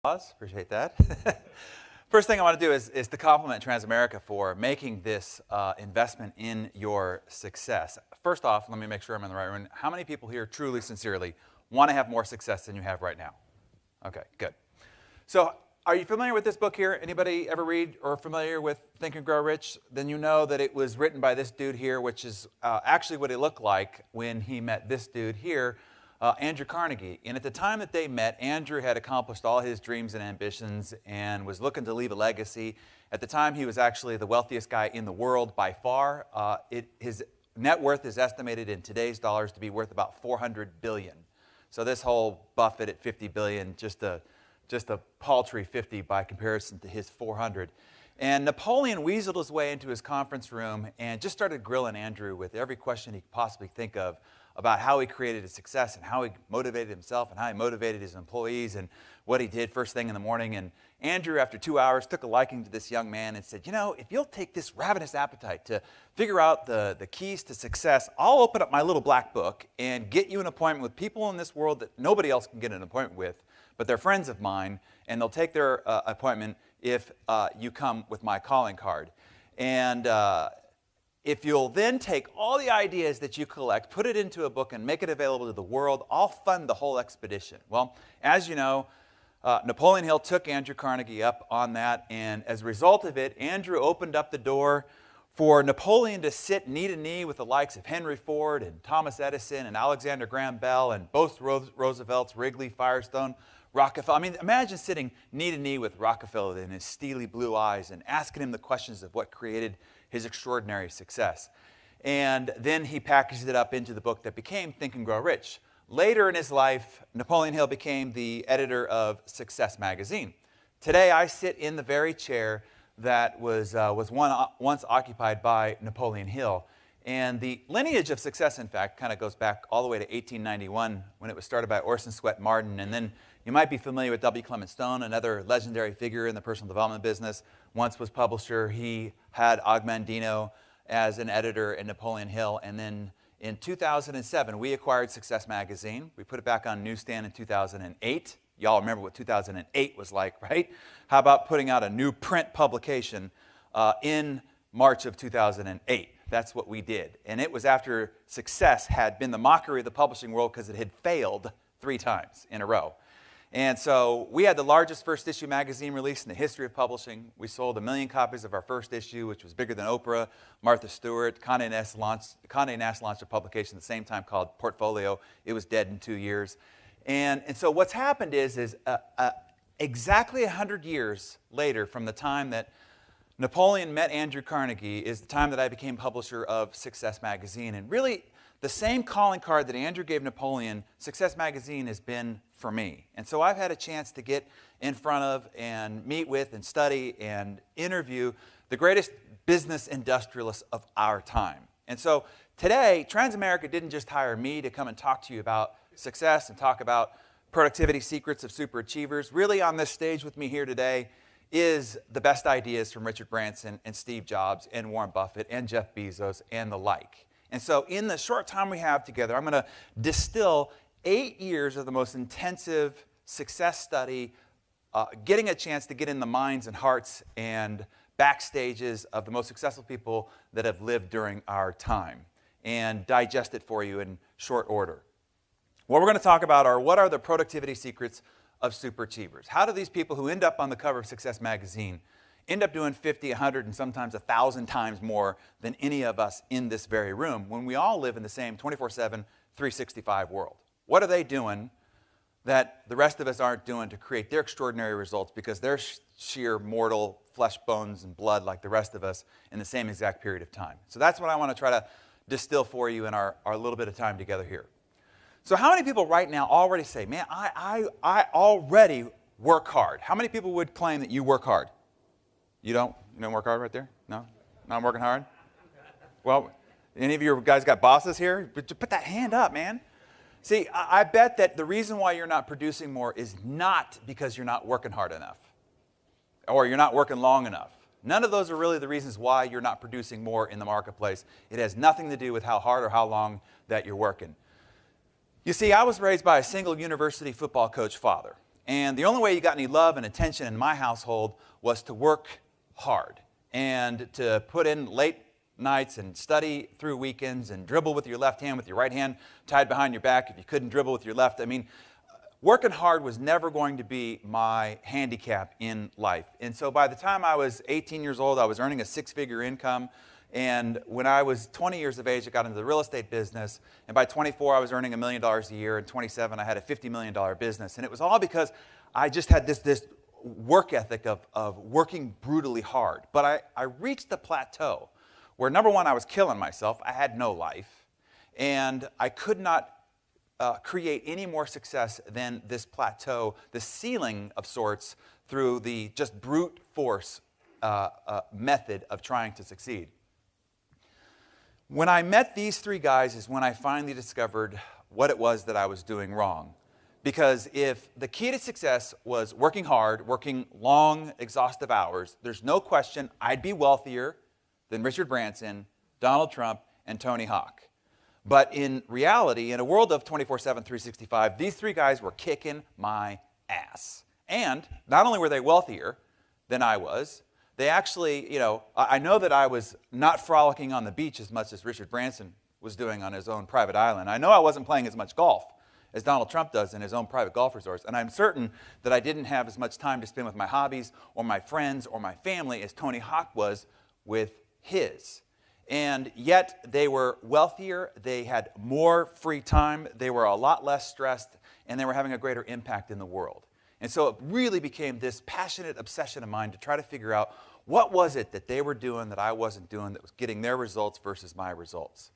Appreciate that. First thing I want to do is to compliment Transamerica for making this investment in your success. First off, let me make sure I'm in the right room. How many people here truly, sincerely want to have more success than you have right now? Okay, good. So are you familiar with this book here? Anybody ever read or familiar with Think and Grow Rich? Then you know that it was written by this dude here, which is actually what he looked like when he met this dude here, Andrew Carnegie. And at the time that they met, Andrew had accomplished all his dreams and ambitions and was looking to leave a legacy. At the time, he was actually the wealthiest guy in the world by far. His net worth is estimated in today's dollars to be worth about $400 billion. So this whole Buffett at $50 billion, just a paltry 50 by comparison to his 400. And Napoleon weaseled his way into his conference room and just started grilling Andrew with every question he could possibly think of about how he created his success and how he motivated himself and how he motivated his employees and what he did first thing in the morning. And Andrew, after 2 hours, took a liking to this young man and said, you know, if you'll take this ravenous appetite to figure out the keys to success, I'll open up my little black book and get you an appointment with people in this world that nobody else can get an appointment with, but they're friends of mine, and they'll take their appointment if you come with my calling card. And if you'll then take all the ideas that you collect, put it into a book, and make it available to the world, I'll fund the whole expedition. Well, as you know, Napoleon Hill took Andrew Carnegie up on that, and as a result of it, Andrew opened up the door for Napoleon to sit knee to knee with the likes of Henry Ford and Thomas Edison and Alexander Graham Bell and both Roosevelts, Wrigley, Firestone, Rockefeller. I mean, imagine sitting knee to knee with Rockefeller in his steely blue eyes and asking him the questions of what created his extraordinary success. And then he packaged it up into the book that became Think and Grow Rich. Later in his life, Napoleon Hill became the editor of Success magazine. Today, I sit in the very chair that was once occupied by Napoleon Hill. And the lineage of Success, in fact, kind of goes back all the way to 1891 when it was started by Orson Swett Marden. And then you might be familiar with W. Clement Stone, another legendary figure in the personal development business. Once was publisher. He had Og Mandino as an editor in Napoleon Hill. And then in 2007, we acquired Success magazine. We put it back on newsstand in 2008. Y'all remember what 2008 was like, right? How about putting out a new print publication in March of 2008? That's what we did. And it was after Success had been the mockery of the publishing world because it had failed 3 times in a row. And so we had the largest first issue magazine release in the history of publishing. We sold 1 million copies of our first issue, which was bigger than Oprah, Martha Stewart. Condé Nast launched a publication at the same time called Portfolio. It was dead in 2 years. And so what's happened is exactly 100 years later from the time that Napoleon met Andrew Carnegie is the time that I became publisher of Success magazine. And really, the same calling card that Andrew gave Napoleon, Success magazine has been for me. And so I've had a chance to get in front of and meet with and study and interview the greatest business industrialists of our time. And so today, Transamerica didn't just hire me to come and talk to you about success and talk about productivity secrets of super achievers. Really on this stage with me here today is the best ideas from Richard Branson and Steve Jobs and Warren Buffett and Jeff Bezos and the like. And so in the short time we have together, I'm going to distill 8 years of the most intensive success study, getting a chance to get in the minds and hearts and backstages of the most successful people that have lived during our time and digest it for you in short order. What we're going to talk about are what are the productivity secrets of super achievers. How do these people who end up on the cover of Success magazine end up doing 50, 100, and sometimes 1,000 times more than any of us in this very room when we all live in the same 24/7, 365 world? What are they doing that the rest of us aren't doing to create their extraordinary results because they're sheer mortal flesh, bones, and blood like the rest of us in the same exact period of time? So that's what I want to try to distill for you in our little bit of time together here. So how many people right now already say, man, I already work hard? How many people would claim that you work hard? You don't work hard right there? No? Not working hard? Well, any of you guys got bosses here? Put that hand up, man. See, I bet that the reason why you're not producing more is not because you're not working hard enough or you're not working long enough. None of those are really the reasons why you're not producing more in the marketplace. It has nothing to do with how hard or how long that you're working. You see, I was raised by a single university football coach father. And the only way you got any love and attention in my household was to work hard and to put in late nights and study through weekends and dribble with your left hand with your right hand tied behind your back if you couldn't dribble with your left. I mean, working hard was never going to be my handicap in life. And so by the time I was 18 years old, I was earning a six-figure income. And when I was 20 years of age, I got into the real estate business. And by 24, I was earning $1 million a year. And 27, I had a $50 million business. And it was all because I just had this work ethic of working brutally hard. But I reached the plateau where, number one, I was killing myself. I had no life. And I could not create any more success than this plateau, the ceiling of sorts, through the just brute force method of trying to succeed. When I met these three guys is when I finally discovered what it was that I was doing wrong. Because if the key to success was working hard, working long, exhaustive hours, there's no question I'd be wealthier than Richard Branson, Donald Trump, and Tony Hawk. But in reality, in a world of 24/7, 365, these three guys were kicking my ass. And not only were they wealthier than I was, they actually, I know that I was not frolicking on the beach as much as Richard Branson was doing on his own private island. I know I wasn't playing as much golf as Donald Trump does in his own private golf resorts. And I'm certain that I didn't have as much time to spend with my hobbies or my friends or my family as Tony Hawk was with his. And yet they were wealthier, they had more free time, they were a lot less stressed, and they were having a greater impact in the world. And so it really became this passionate obsession of mine to try to figure out what was it that they were doing that I wasn't doing that was getting their results versus my results.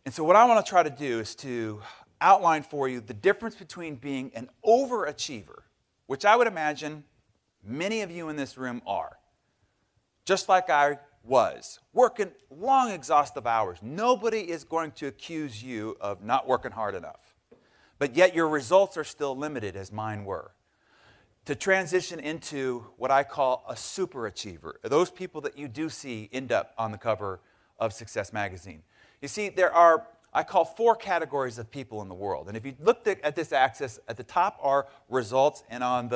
And so what I want to try to do is to outline for you the difference between being an overachiever, which I would imagine many of you in this room are, just like I was, working long, exhaustive hours. Nobody is going to accuse you of not working hard enough. But yet your results are still limited, as mine were. To transition into what I call a superachiever, those people that you do see end up on the cover of Success Magazine. You see, there are, I call, 4 categories of people in the world. And if you look at this axis, at the top are results, and on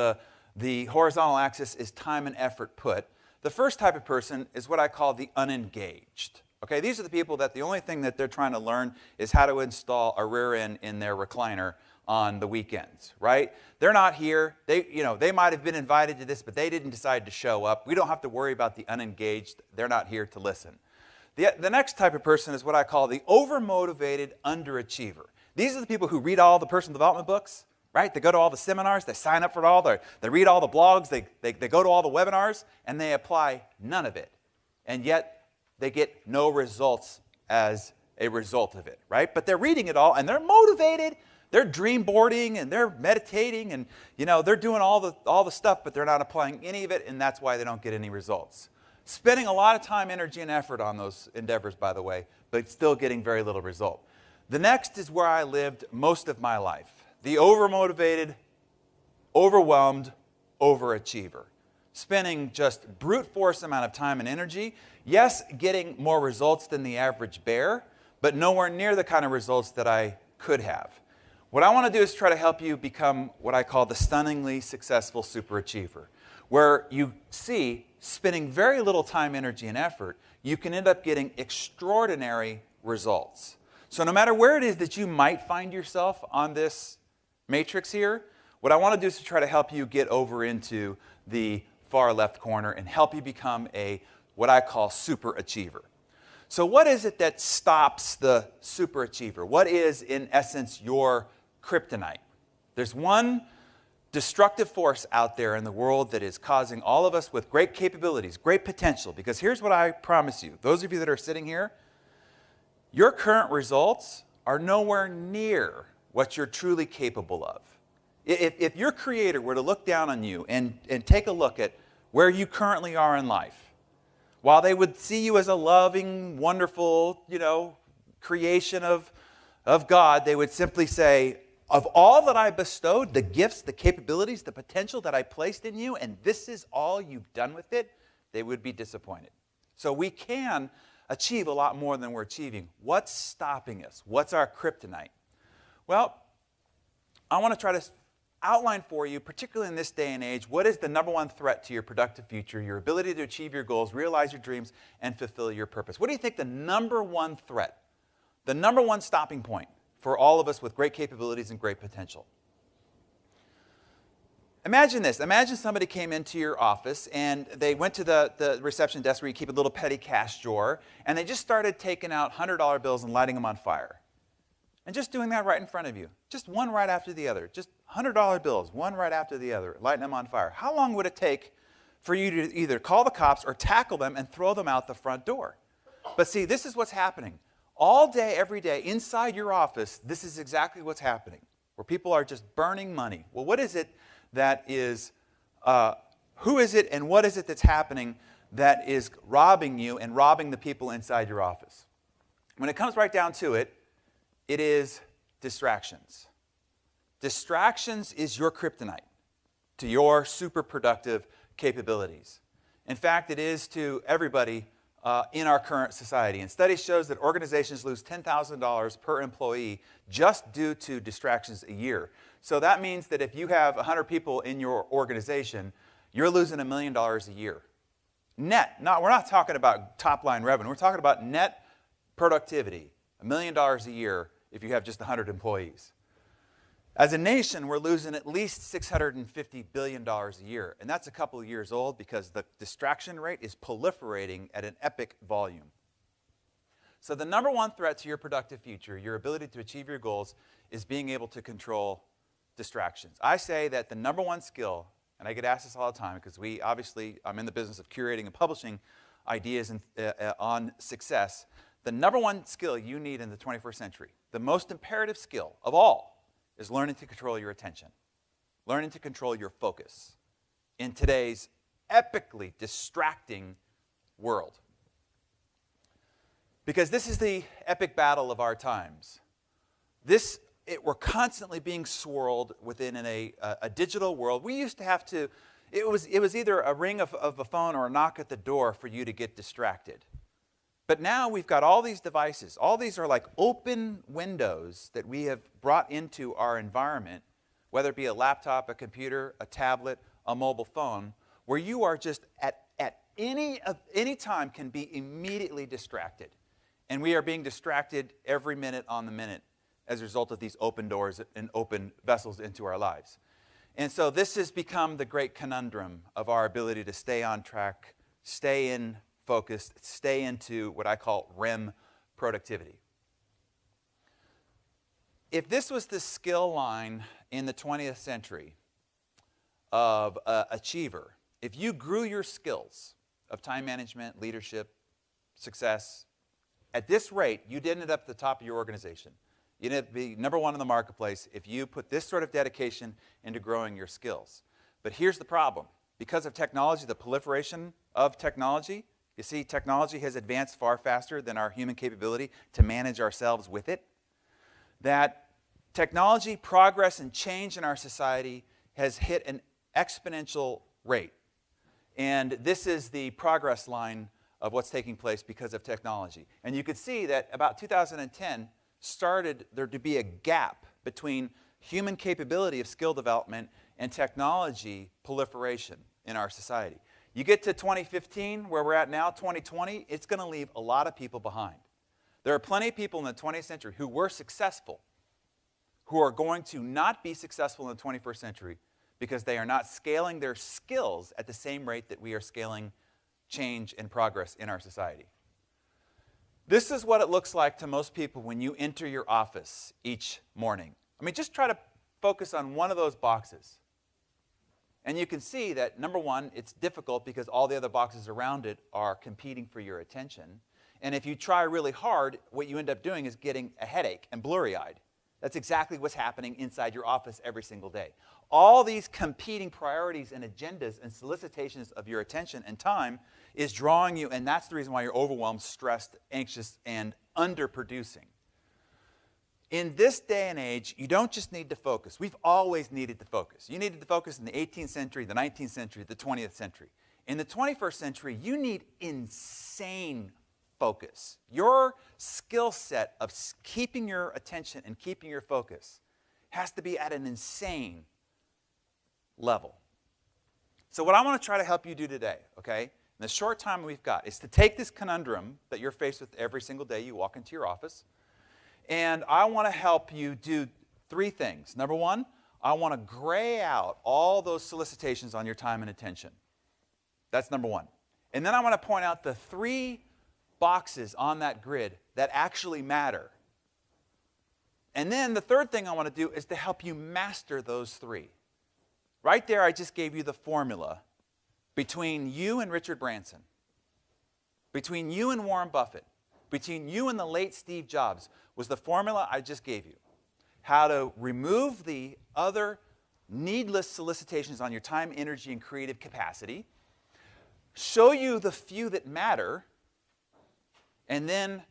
the horizontal axis is time and effort put. The first type of person is what I call the unengaged. Okay, these are the people that the only thing that they're trying to learn is how to install a rear end in their recliner on the weekends, right? They're not here. They might have been invited to this, but they didn't decide to show up. We don't have to worry about the unengaged. They're not here to listen. The next type of person is what I call the overmotivated underachiever. These are the people who read all the personal development books, right? They go to all the seminars, they sign up for it all, they read all the blogs, they go to all the webinars, and they apply none of it. And yet, they get no results as a result of it, right? But they're reading it all, and they're motivated, they're dream boarding, and they're meditating, and they're doing all the stuff, but they're not applying any of it, and that's why they don't get any results. Spending a lot of time, energy, and effort on those endeavors, by the way, but still getting very little result. The next is where I lived most of my life. The overmotivated, overwhelmed overachiever. Spending just brute force amount of time and energy. Yes, getting more results than the average bear, but nowhere near the kind of results that I could have. What I want to do is try to help you become what I call the stunningly successful superachiever, where you see, spending very little time, energy, and effort, you can end up getting extraordinary results. So no matter where it is that you might find yourself on this matrix here, what I want to do is to try to help you get over into the far left corner and help you become what I call superachiever. So what is it that stops the superachiever? What is, in essence, your kryptonite? There's one destructive force out there in the world that is causing all of us with great capabilities, great potential. Because here's what I promise you. Those of you that are sitting here, your current results are nowhere near what you're truly capable of. If your Creator were to look down on you and take a look at where you currently are in life, while they would see you as a loving, wonderful, creation of God, they would simply say, of all that I bestowed, the gifts, the capabilities, the potential that I placed in you, and this is all you've done with it, they would be disappointed. So we can achieve a lot more than we're achieving. What's stopping us? What's our kryptonite? Well, I want to try to outline for you, particularly in this day and age, what is the number one threat to your productive future, your ability to achieve your goals, realize your dreams, and fulfill your purpose. What do you think the number one threat, the number one stopping point for all of us with great capabilities and great potential? Imagine this. Imagine somebody came into your office and they went to the reception desk where you keep a little petty cash drawer, and they just started taking out $100 bills and lighting them on fire. And just doing that right in front of you. Just one right after the other. Just $100 bills, one right after the other, lighting them on fire. How long would it take for you to either call the cops or tackle them and throw them out the front door? But see, this is what's happening. All day, every day, inside your office, this is exactly what's happening, where people are just burning money. Well, what is it that is, who is it and what is it that's happening that is robbing you and robbing the people inside your office? When it comes right down to it, it is distractions. Distractions is your kryptonite to your super productive capabilities. In fact, it is to everybody in our current society. And study shows that organizations lose $10,000 per employee just due to distractions a year. So that means that if you have 100 people in your organization, you're losing $1 million a year. Net. We're not talking about top-line revenue. We're talking about net productivity, $1 million a year if you have just 100 employees. As a nation, we're losing at least $650 billion a year. And that's a couple of years old because the distraction rate is proliferating at an epic volume. So the number one threat to your productive future, your ability to achieve your goals, is being able to control distractions. I say that the number one skill, and I get asked this all the time because I'm in the business of curating and publishing ideas on success. The number one skill you need in the 21st century, the most imperative skill of all, is learning to control your attention, learning to control your focus in today's epically distracting world. Because this is the epic battle of our times. We're constantly being swirled within a digital world. We used to have to, it was either a ring of a phone or a knock at the door for you to get distracted. But now we've got all these devices. All these are like open windows that we have brought into our environment, whether it be a laptop, a computer, a tablet, a mobile phone, where you are just at any time can be immediately distracted. And we are being distracted every minute on the minute as a result of these open doors and open vessels into our lives. And so this has become the great conundrum of our ability to stay on track, stay in focused, stay into what I call REM productivity. If this was the skill line in the 20th century of an achiever, if you grew your skills of time management, leadership, success, at this rate, you'd end up at the top of your organization. You'd end up being number one in the marketplace if you put this sort of dedication into growing your skills. But here's the problem. Because of technology, the proliferation of technology, you see, technology has advanced far faster than our human capability to manage ourselves with it. That technology, progress, and change in our society has hit an exponential rate. And this is the progress line of what's taking place because of technology. And you could see that about 2010 started there to be a gap between human capability of skill development and technology proliferation in our society. You get to 2015, where we're at now, 2020, it's going to leave a lot of people behind. There are plenty of people in the 20th century who were successful, who are going to not be successful in the 21st century because they are not scaling their skills at the same rate that we are scaling change and progress in our society. This is what it looks like to most people when you enter your office each morning. I mean, just try to focus on one of those boxes. And you can see that, number one, it's difficult because all the other boxes around it are competing for your attention. And if you try really hard, what you end up doing is getting a headache and blurry-eyed. That's exactly what's happening inside your office every single day. All these competing priorities and agendas and solicitations of your attention and time is drawing you, and that's the reason why you're overwhelmed, stressed, anxious, and underproducing. In this day and age, you don't just need to focus. We've always needed to focus. You needed to focus in the 18th century, the 19th century, the 20th century. In the 21st century, you need insane focus. Your skill set of keeping your attention and keeping your focus has to be at an insane level. So what I want to try to help you do today, okay, in the short time we've got, is to take this conundrum that you're faced with every single day you walk into your office, and I want to help you do three things. Number one, I want to gray out all those solicitations on your time and attention. That's number one. And then I want to point out the three boxes on that grid that actually matter. And then the third thing I want to do is to help you master those three. Right there, I just gave you the formula between you and Richard Branson, between you and Warren Buffett, between you and the late Steve Jobs, was the formula I just gave you. How to remove the other needless solicitations on your time, energy, and creative capacity, show you the few that matter, and then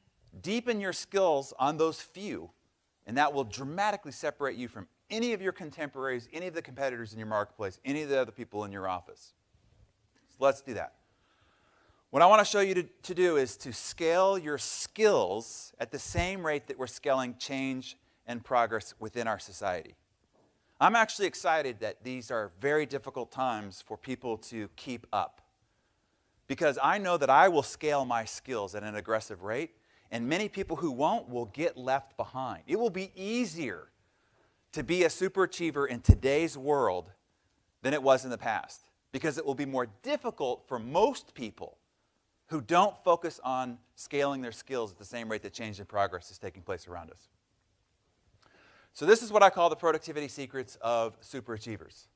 deepen your skills on those few, and that will dramatically separate you from any of your contemporaries, any of the competitors in your marketplace, any of the other people in your office. So let's do that. What I want to show you to do is to scale your skills at the same rate that we're scaling change and progress within our society. I'm actually excited that these are very difficult times for people to keep up, because I know that I will scale my skills at an aggressive rate, and many people who won't will get left behind. It will be easier to be a superachiever in today's world than it was in the past, because it will be more difficult for most people who don't focus on scaling their skills at the same rate that change and progress is taking place around us. So this is what I call the productivity secrets of superachievers.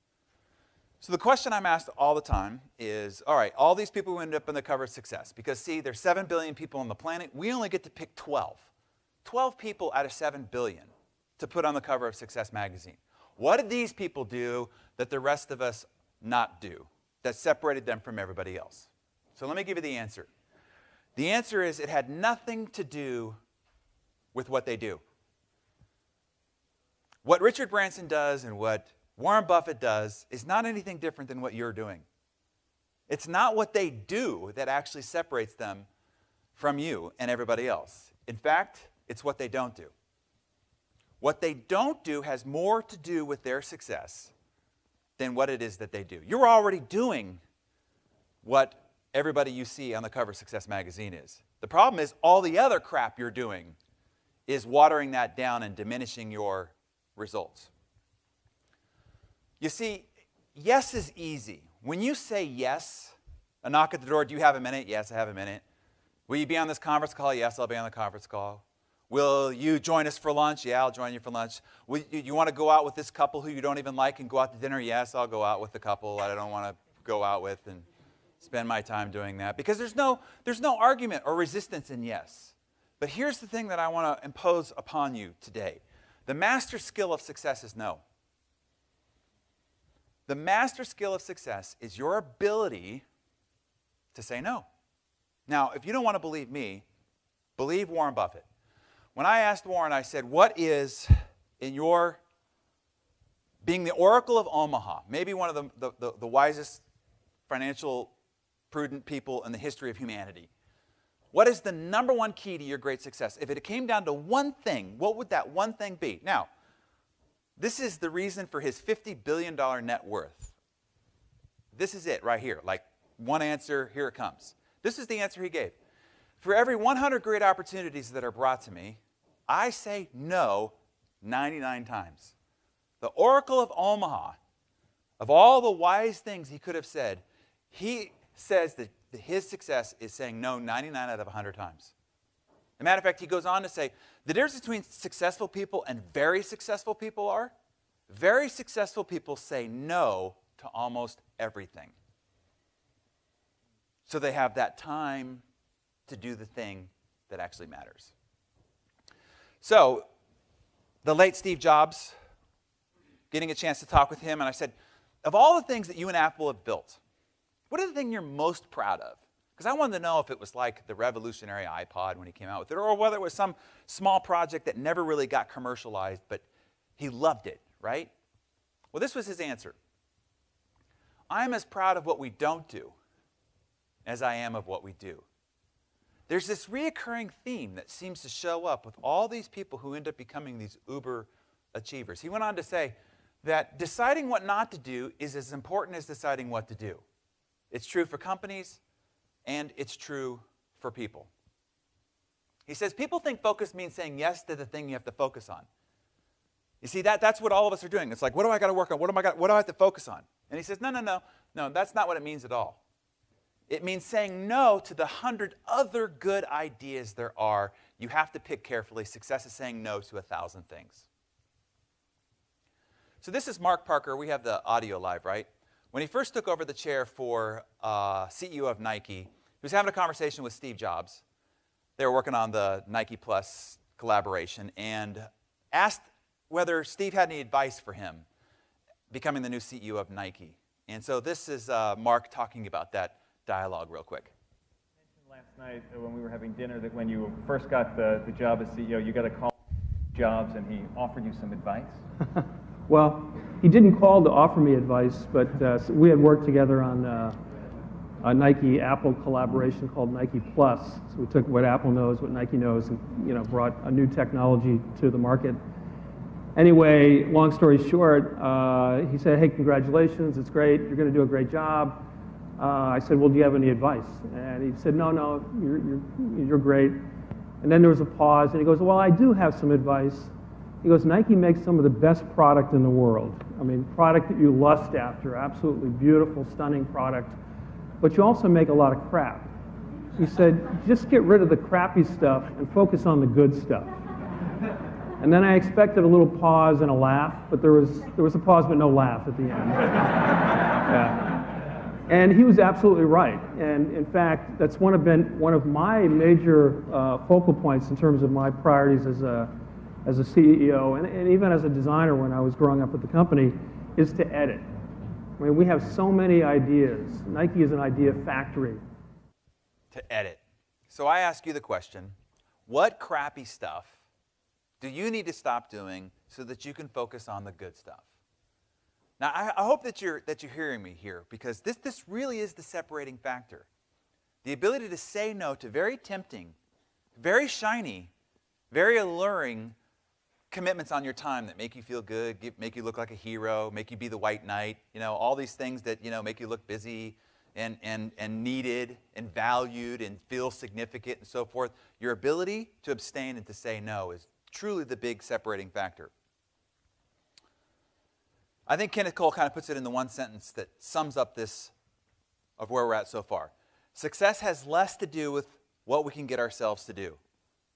So the question I'm asked all the time is, all right, all these people who end up on the cover of Success, because see, there's 7 billion people on the planet, we only get to pick 12. 12 people out of 7 billion to put on the cover of Success magazine. What did these people do that the rest of us not do, that separated them from everybody else? So let me give you the answer. The answer is it had nothing to do with what they do. What Richard Branson does and what Warren Buffett does is not anything different than what you're doing. It's not what they do that actually separates them from you and everybody else. In fact, it's what they don't do. What they don't do has more to do with their success than what it is that they do. You're already doing what everybody you see on the cover of Success magazine is. The problem is all the other crap you're doing is watering that down and diminishing your results. You see, yes is easy. When you say yes, a knock at the door, do you have a minute? Yes, I have a minute. Will you be on this conference call? Yes, I'll be on the conference call. Will you join us for lunch? Yeah, I'll join you for lunch. You want to go out with this couple who you don't even like and go out to dinner? Yes, I'll go out with the couple I don't want to go out with and spend my time doing that. Because there's no argument or resistance in yes. But here's the thing that I want to impose upon you today. The master skill of success is no. The master skill of success is your ability to say no. Now, if you don't want to believe me, believe Warren Buffett. When I asked Warren, I said, what is, in your being the Oracle of Omaha, maybe one of the wisest financial prudent people in the history of humanity, what is the number one key to your great success? If it came down to one thing, what would that one thing be? Now, this is the reason for his $50 billion net worth. This is it right here. Like one answer, here it comes. This is the answer he gave. For every 100 great opportunities that are brought to me, I say no 99 times. The Oracle of Omaha, of all the wise things he could have said, he says that his success is saying no 99 out of 100 times. As a matter of fact, he goes on to say, the difference between successful people and very successful people are, very successful people say no to almost everything. So they have that time to do the thing that actually matters. So, the late Steve Jobs, getting a chance to talk with him, and I said, of all the things that you and Apple have built, what is the thing you're most proud of? Because I wanted to know if it was like the revolutionary iPod when he came out with it, or whether it was some small project that never really got commercialized, but he loved it, right? Well, this was his answer. I'm as proud of what we don't do as I am of what we do. There's this reoccurring theme that seems to show up with all these people who end up becoming these uber achievers. He went on to say, that deciding what not to do is as important as deciding what to do. It's true for companies, and it's true for people. He says, people think focus means saying yes to the thing you have to focus on. You see, that's what all of us are doing. It's like, what do I got to work on? What do I have to focus on? And he says, no, that's not what it means at all. It means saying no to the 100 other good ideas there are. You have to pick carefully. Success is saying no to 1,000 things. So this is Mark Parker. We have the audio live, right? When he first took over the chair for CEO of Nike, he was having a conversation with Steve Jobs. They were working on the Nike Plus collaboration and asked whether Steve had any advice for him becoming the new CEO of Nike. And so this is Mark talking about that dialogue real quick. You mentioned last night when we were having dinner that when you first got the job as CEO, you got a call from Jobs and he offered you some advice. Well, he didn't call to offer me advice, but we had worked together on a Nike-Apple collaboration called Nike Plus. So we took what Apple knows, what Nike knows, and brought a new technology to the market. Anyway, long story short, he said, hey, congratulations, it's great, you're going to do a great job. I said, well, do you have any advice? And he said, no, you're great. And then there was a pause, and he goes, well, I do have some advice. He goes, Nike makes some of the best product in the world. I mean, product that you lust after, absolutely beautiful, stunning product. But you also make a lot of crap. He said, just get rid of the crappy stuff and focus on the good stuff. And then I expected a little pause and a laugh, but there was a pause but no laugh at the end. Yeah. And he was absolutely right. And in fact, that's one of my major focal points in terms of my priorities as a CEO and even as a designer when I was growing up at the company, is to edit. I mean, we have so many ideas. Nike is an idea factory. To edit. So I ask you the question, what crappy stuff do you need to stop doing so that you can focus on the good stuff? Now, I hope that you're hearing me here, because this really is the separating factor. The ability to say no to very tempting, very shiny, very alluring commitments on your time that make you feel good, make you look like a hero, make you be the white knight, all these things that, make you look busy and needed and valued and feel significant and so forth. Your ability to abstain and to say no is truly the big separating factor. I think Kenneth Cole kind of puts it in the one sentence that sums up this of where we're at so far. Success has less to do with what we can get ourselves to do.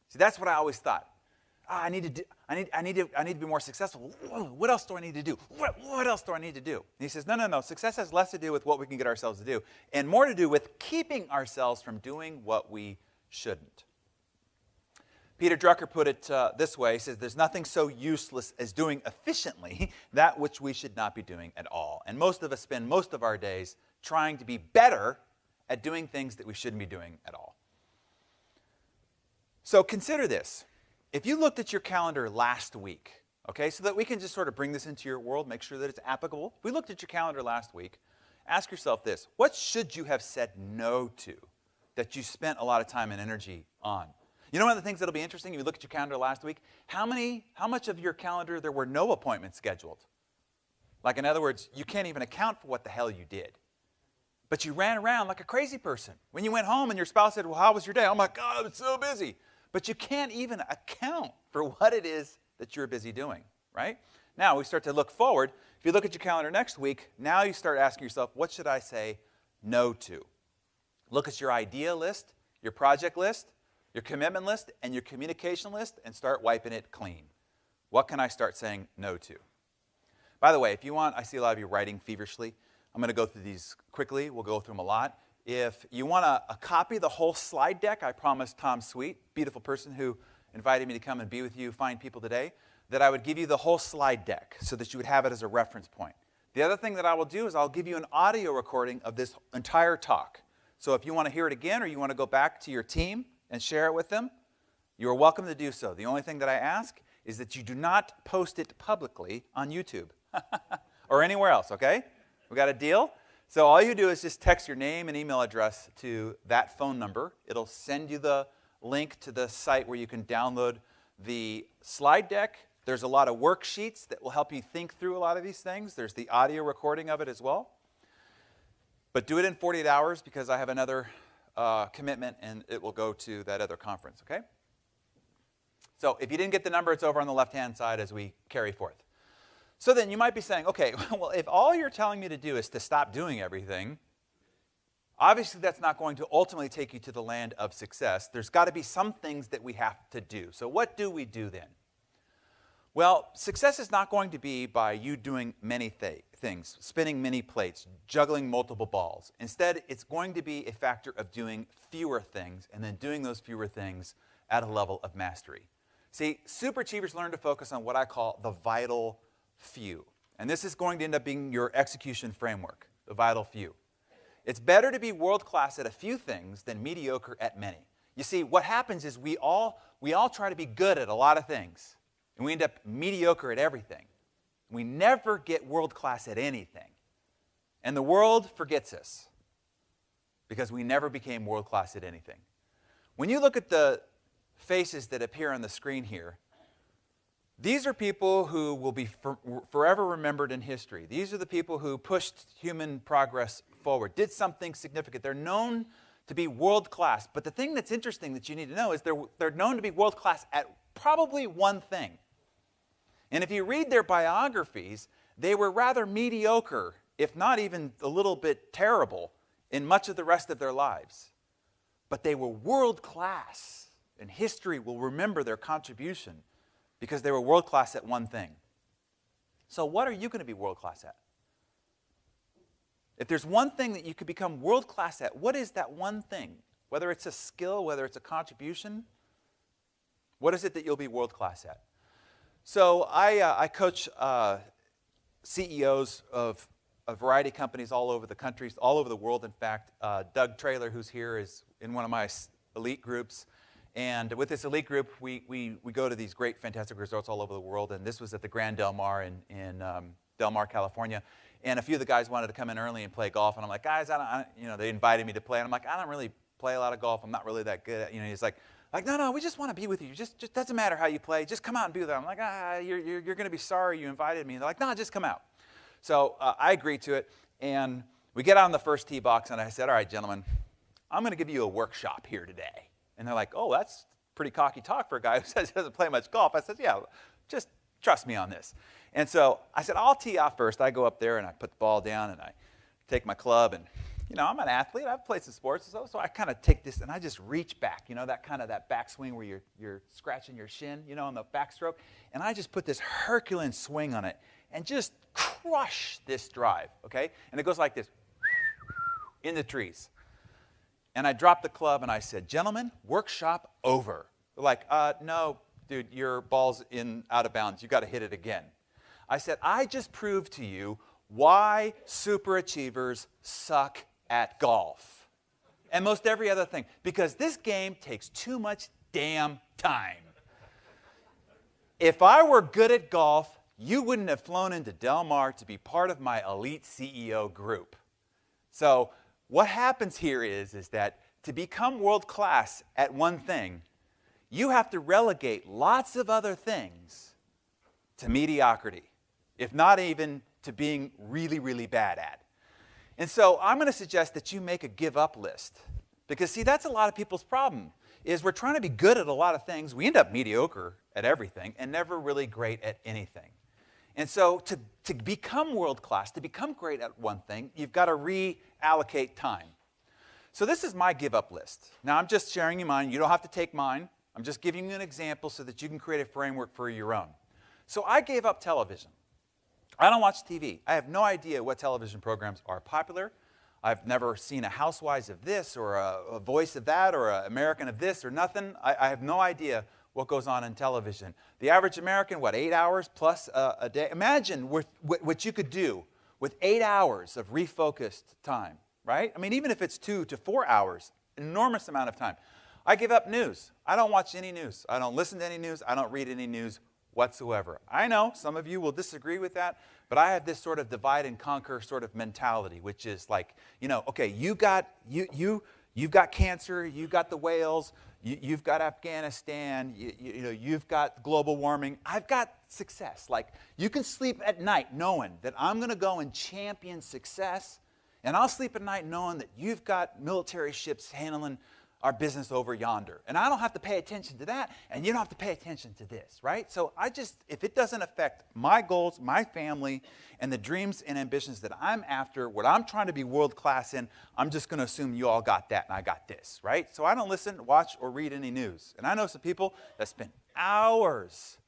See, that's what I always thought. I need to be more successful. What else do I need to do? What else do I need to do? And he says, no. Success has less to do with what we can get ourselves to do and more to do with keeping ourselves from doing what we shouldn't. Peter Drucker put it this way. He says, there's nothing so useless as doing efficiently that which we should not be doing at all. And most of us spend most of our days trying to be better at doing things that we shouldn't be doing at all. So consider this. If you looked at your calendar last week, okay, so that we can just sort of bring this into your world, make sure that it's applicable. If we looked at your calendar last week, ask yourself this. What should you have said no to that you spent a lot of time and energy on? You know one of the things that'll be interesting, if you look at your calendar last week, how much of your calendar there were no appointments scheduled? Like, in other words, you can't even account for what the hell you did. But you ran around like a crazy person. When you went home and your spouse said, well, how was your day? Oh my God, I was so busy. But you can't even account for what it is that you're busy doing, right? Now we start to look forward. If you look at your calendar next week, now you start asking yourself, what should I say no to? Look at your idea list, your project list, your commitment list, and your communication list, and start wiping it clean. What can I start saying no to? By the way, if you want, I see a lot of you writing feverishly. I'm going to go through these quickly. We'll go through them a lot. If you want a copy of the whole slide deck, I promised Tom Sweet, beautiful person who invited me to come and be with you, fine people today, that I would give you the whole slide deck so that you would have it as a reference point. The other thing that I will do is I'll give you an audio recording of this entire talk. So if you want to hear it again or you want to go back to your team and share it with them, you are welcome to do so. The only thing that I ask is that you do not post it publicly on YouTube or anywhere else, okay? We got a deal? So all you do is just text your name and email address to that phone number. It'll send you the link to the site where you can download the slide deck, There's a lot of worksheets that will help you think through a lot of these things. There's the audio recording of it as well. But do it in 48 hours because I have another commitment and it will go to that other conference, okay? So if you didn't get the number, it's over on the left-hand side as we carry forth. So then you might be saying, okay, well, if all you're telling me to do is to stop doing everything, obviously that's not going to ultimately take you to the land of success. There's got to be some things that we have to do. So what do we do then? Well, success is not going to be by you doing many things, spinning many plates, juggling multiple balls. Instead, it's going to be a factor of doing fewer things and then doing those fewer things at a level of mastery. See, super achievers learn to focus on what I call the vital few. And this is going to end up being your execution framework, the vital few. It's better to be world-class at a few things than mediocre at many. You see, what happens is we all try to be good at a lot of things. And we end up mediocre at everything. We never get world-class at anything. And the world forgets us because we never became world-class at anything. When you look at the faces that appear on the screen here, these are people who will be forever remembered in history. These are the people who pushed human progress forward, did something significant. They're known to be world-class. But the thing that's interesting that you need to know is they're known to be world-class at probably one thing. And if you read their biographies, they were rather mediocre, if not even a little bit terrible, in much of the rest of their lives. But they were world-class, and history will remember their contribution because they were world-class at one thing. So what are you going to be world-class at? If there's one thing that you could become world-class at, what is that one thing? Whether it's a skill, whether it's a contribution, what is it that you'll be world-class at? So I coach CEOs of a variety of companies all over the country, all over the world. In fact, Doug Traylor, who's here, is in one of my elite groups. And with this elite group, we go to these great, fantastic resorts all over the world. And this was at the Grand Del Mar in Del Mar, California. And a few of the guys wanted to come in early and play golf. And I'm like, guys, they invited me to play. And I'm like, I don't really play a lot of golf. I'm not really that good at, he's like, no, we just want to be with you. Just doesn't matter how you play. Just come out and be with us. I'm like, you're going to be sorry you invited me. And they're like, no, just come out. So I agreed to it. And we get out on the first tee box, and I said, all right, gentlemen, I'm going to give you a workshop here today. And they're like, oh, that's pretty cocky talk for a guy who says he doesn't play much golf. I said, yeah, just trust me on this. And so I said, I'll tee off first. I go up there, and I put the ball down, and I take my club, and I'm an athlete. I've played some sports, so I kind of take this and I just reach back. That backswing where you're scratching your shin, on the backstroke, and I just put this Herculean swing on it and just crush this drive, okay? And it goes like this, in the trees. And I dropped the club and I said, gentlemen, workshop over. They're like, no, dude, your ball's out of bounds. You got to hit it again. I said, I just proved to you why super achievers suck at golf and most every other thing, because this game takes too much damn time. If I were good at golf, you wouldn't have flown into Del Mar to be part of my elite CEO group. So what happens here is that to become world class at one thing, you have to relegate lots of other things to mediocrity, if not even to being really, really bad at. And so I'm going to suggest that you make a give up list. Because, see, that's a lot of people's problem, is we're trying to be good at a lot of things. We end up mediocre at everything and never really great at anything. And so to become world class, to become great at one thing, you've got to reallocate time. So this is my give up list. Now, I'm just sharing you mine. You don't have to take mine. I'm just giving you an example so that you can create a framework for your own. So I gave up television. I don't watch TV. I have no idea what television programs are popular. I've never seen a Housewives of this or a Voice of that or an American of this or nothing. I have no idea what goes on in television. The average American, 8 hours plus a day? Imagine what you could do with 8 hours of refocused time, right? I mean, even if it's 2 to 4 hours, enormous amount of time. I give up news. I don't watch any news. I don't listen to any news. I don't read any news whatsoever. I know some of you will disagree with that, but I have this sort of divide and conquer sort of mentality, which is like, okay, you You've got cancer, you've got the whales, you've got Afghanistan, you've got global warming. I've got success. Like, you can sleep at night knowing that I'm going to go and champion success, and I'll sleep at night knowing that you've got military ships handling our business over yonder. And I don't have to pay attention to that, and you don't have to pay attention to this, right? So if it doesn't affect my goals, my family, and the dreams and ambitions that I'm after, what I'm trying to be world class in, I'm just going to assume you all got that and I got this, right? So I don't listen, watch, or read any news. And I know some people that spend hours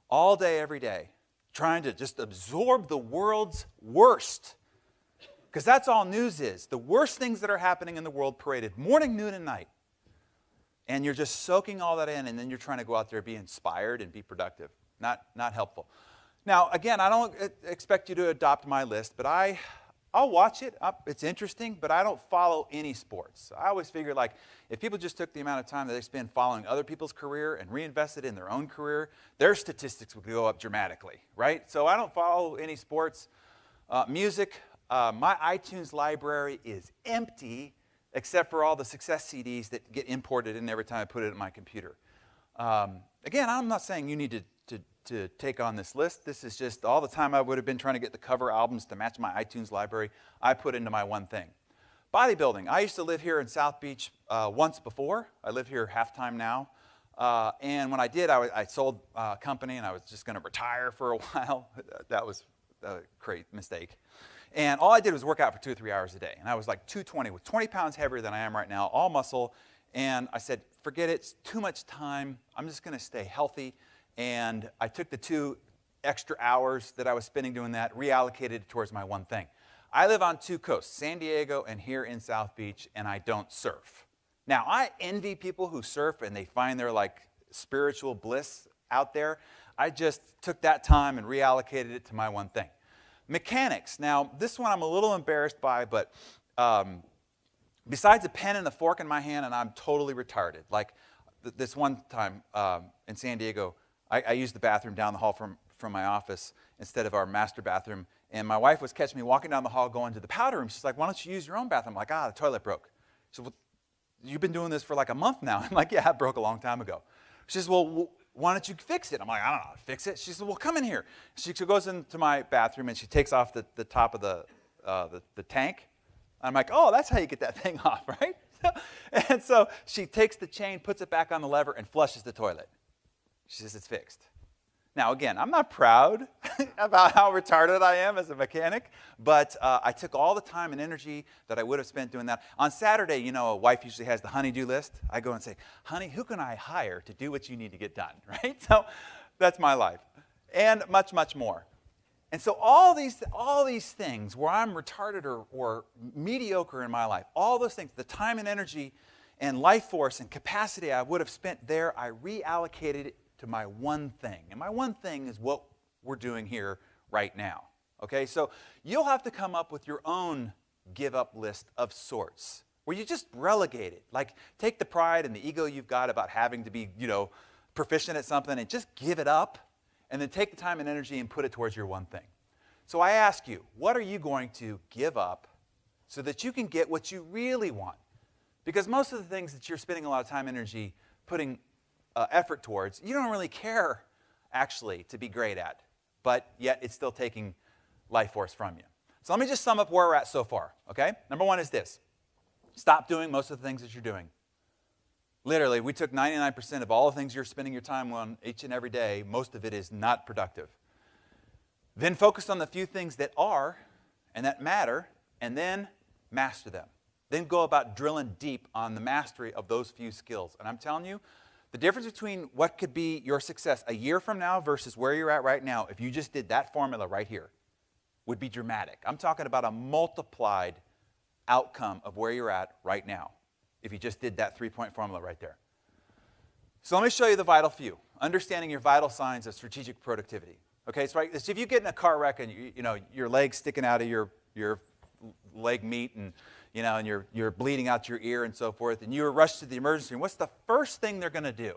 all day, every day, trying to just absorb the world's worst. Because that's all news is. The worst things that are happening in the world paraded morning, noon, and night. And you're just soaking all that in, and then you're trying to go out there and be inspired and be productive. Not helpful. Now, again, I don't expect you to adopt my list, but I'll watch it. It's interesting, but I don't follow any sports. I always figure, like, if people just took the amount of time that they spend following other people's career and reinvested in their own career, their statistics would go up dramatically, right? So I don't follow any sports. Music. My iTunes library is empty except for all the success CDs that get imported in every time I put it in my computer. Again, I'm not saying you need to take on this list. This is just all the time I would have been trying to get the cover albums to match my iTunes library, I put into my one thing. Bodybuilding. I used to live here in South Beach once before. I live here half-time now. And when I did, I sold a company and I was just going to retire for a while. That was a great mistake. And all I did was work out for 2 or 3 hours a day. And I was like 220, with 20 pounds heavier than I am right now, all muscle. And I said, forget it, it's too much time. I'm just going to stay healthy. And I took the 2 extra hours that I was spending doing that, reallocated it towards my one thing. I live on 2 coasts, San Diego and here in South Beach, and I don't surf. Now, I envy people who surf and they find their like spiritual bliss out there. I just took that time and reallocated it to my one thing. Mechanics. Now, this one I'm a little embarrassed by, but besides a pen and a fork in my hand, and I'm totally retarded. Like this one time in San Diego, I used the bathroom down the hall from my office instead of our master bathroom, and my wife was catching me walking down the hall going to the powder room. She's like, why don't you use your own bathroom? I'm like, the toilet broke. She said, well, you've been doing this for like a month now. I'm like, yeah, it broke a long time ago. She says, well, why don't you fix it? I'm like, I don't know how to fix it. She said, well, come in here. She goes into my bathroom and she takes off the top of the tank. I'm like, oh, that's how you get that thing off, right? And so she takes the chain, puts it back on the lever, and flushes the toilet. She says, it's fixed. Now, again, I'm not proud about how retarded I am as a mechanic, but I took all the time and energy that I would have spent doing that. On Saturday, you know, a wife usually has the honey-do list. I go and say, honey, who can I hire to do what you need to get done, right? So that's my life, and much, much more. And so all these things where I'm retarded or mediocre in my life, all those things, the time and energy and life force and capacity I would have spent there, I reallocated it to my one thing. And my one thing is what we're doing here right now. Okay, so you'll have to come up with your own give-up list of sorts, where you just relegate it. Like, take the pride and the ego you've got about having to be, proficient at something and just give it up, and then take the time and energy and put it towards your one thing. So I ask you, what are you going to give up so that you can get what you really want? Because most of the things that you're spending a lot of time and energy putting effort towards, you don't really care, actually, to be great at. But yet, it's still taking life force from you. So let me just sum up where we're at so far, okay? Number 1 is this. Stop doing most of the things that you're doing. Literally, we took 99% of all the things you're spending your time on each and every day. Most of it is not productive. Then focus on the few things that are and that matter, and then master them. Then go about drilling deep on the mastery of those few skills. And I'm telling you, the difference between what could be your success a year from now versus where you're at right now, if you just did that formula right here, would be dramatic. I'm talking about a multiplied outcome of where you're at right now, if you just did that 3-point formula right there. So let me show you the vital few, understanding your vital signs of strategic productivity. Okay, so if you get in a car wreck and your leg's sticking out of your leg meat and and you're bleeding out your ear and so forth, and you're rushed to the emergency room, what's the first thing they're going to do?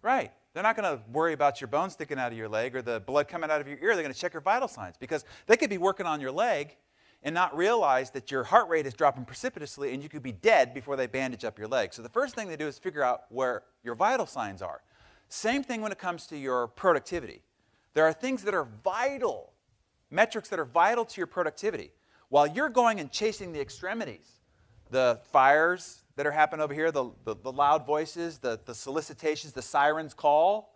Right. They're not going to worry about your bone sticking out of your leg or the blood coming out of your ear. They're going to check your vital signs, because they could be working on your leg and not realize that your heart rate is dropping precipitously and you could be dead before they bandage up your leg. So the first thing they do is figure out where your vital signs are. Same thing when it comes to your productivity. There are things that are vital, metrics that are vital to your productivity. While you're going and chasing the extremities, the fires that are happening over here, the loud voices, the solicitations, the sirens call,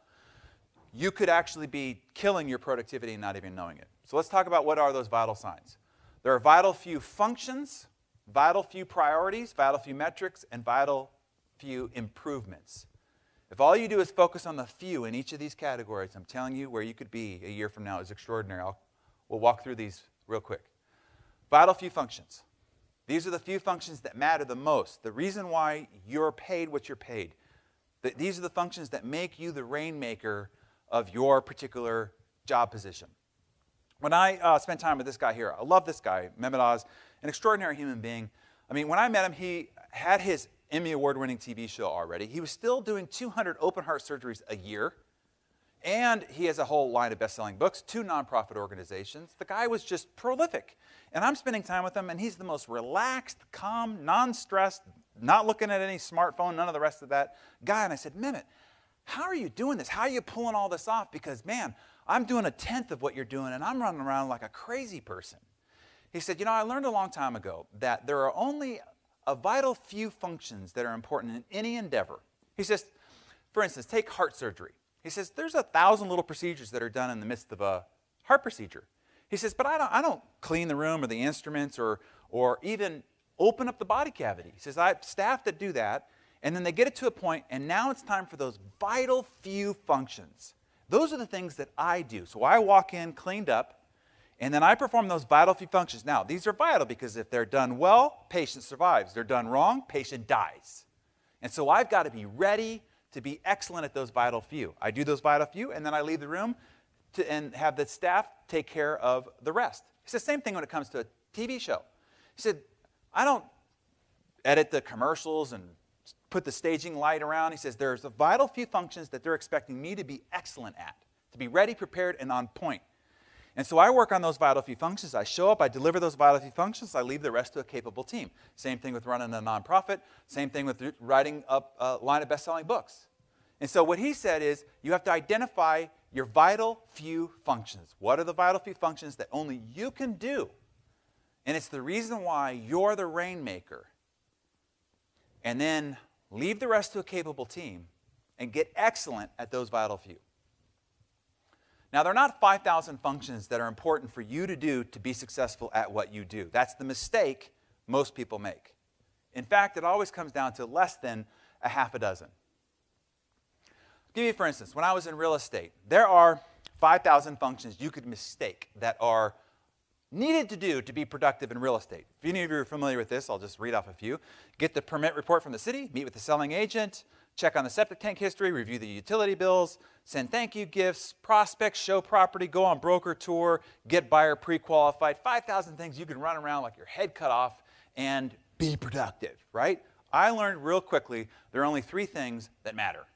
you could actually be killing your productivity and not even knowing it. So let's talk about what are those vital signs. There are vital few functions, vital few priorities, vital few metrics, and vital few improvements. If all you do is focus on the few in each of these categories, I'm telling you where you could be a year from now is extraordinary. We'll walk through these real quick. Vital few functions. These are the few functions that matter the most. The reason why you're paid what you're paid. These are the functions that make you the rainmaker of your particular job position. When I spent time with this guy here, I love this guy, Mehmet Oz, an extraordinary human being. I mean, when I met him, he had his Emmy Award-winning TV show already. He was still doing 200 open heart surgeries a year. And he has a whole line of best-selling books, 2 nonprofit organizations. The guy was just prolific. And I'm spending time with him, and he's the most relaxed, calm, non-stressed, not looking at any smartphone, none of the rest of that guy. And I said, Mehmet, how are you doing this? How are you pulling all this off? Because, man, I'm doing 1/10 of what you're doing, and I'm running around like a crazy person. He said, you know, I learned a long time ago that there are only a vital few functions that are important in any endeavor. He says, for instance, take heart surgery. He says, there's 1,000 little procedures that are done in the midst of a heart procedure. He says, but I don't clean the room or the instruments or even open up the body cavity. He says, I have staff that do that, and then they get it to a point, and now it's time for those vital few functions. Those are the things that I do. So I walk in cleaned up, and then I perform those vital few functions. Now, these are vital because if they're done well, patient survives. They're done wrong, patient dies. And so I've got to be ready to be excellent at those vital few. I do those vital few, and then I leave the room and have the staff take care of the rest. He said, same thing when it comes to a TV show. He said, I don't edit the commercials and put the staging light around. He says, there's a vital few functions that they're expecting me to be excellent at, to be ready, prepared, and on point. And so I work on those vital few functions. I show up, I deliver those vital few functions, I leave the rest to a capable team. Same thing with running a nonprofit, same thing with writing up a line of best-selling books. And so what he said is, you have to identify your vital few functions. What are the vital few functions that only you can do? And it's the reason why you're the rainmaker. And then leave the rest to a capable team and get excellent at those vital few. Now, there are not 5,000 functions that are important for you to do to be successful at what you do. That's the mistake most people make. In fact, it always comes down to less than a half a dozen. I'll give you, for instance, when I was in real estate, there are 5,000 functions you could mistake that are needed to do to be productive in real estate. If any of you are familiar with this, I'll just read off a few. Get the permit report from the city, meet with the selling agent, check on the septic tank history, review the utility bills, send thank you gifts, prospect, show property, go on broker tour, get buyer pre-qualified. 5,000 things you can run around like your head cut off and be productive, right? I learned real quickly there are only 3 things that matter.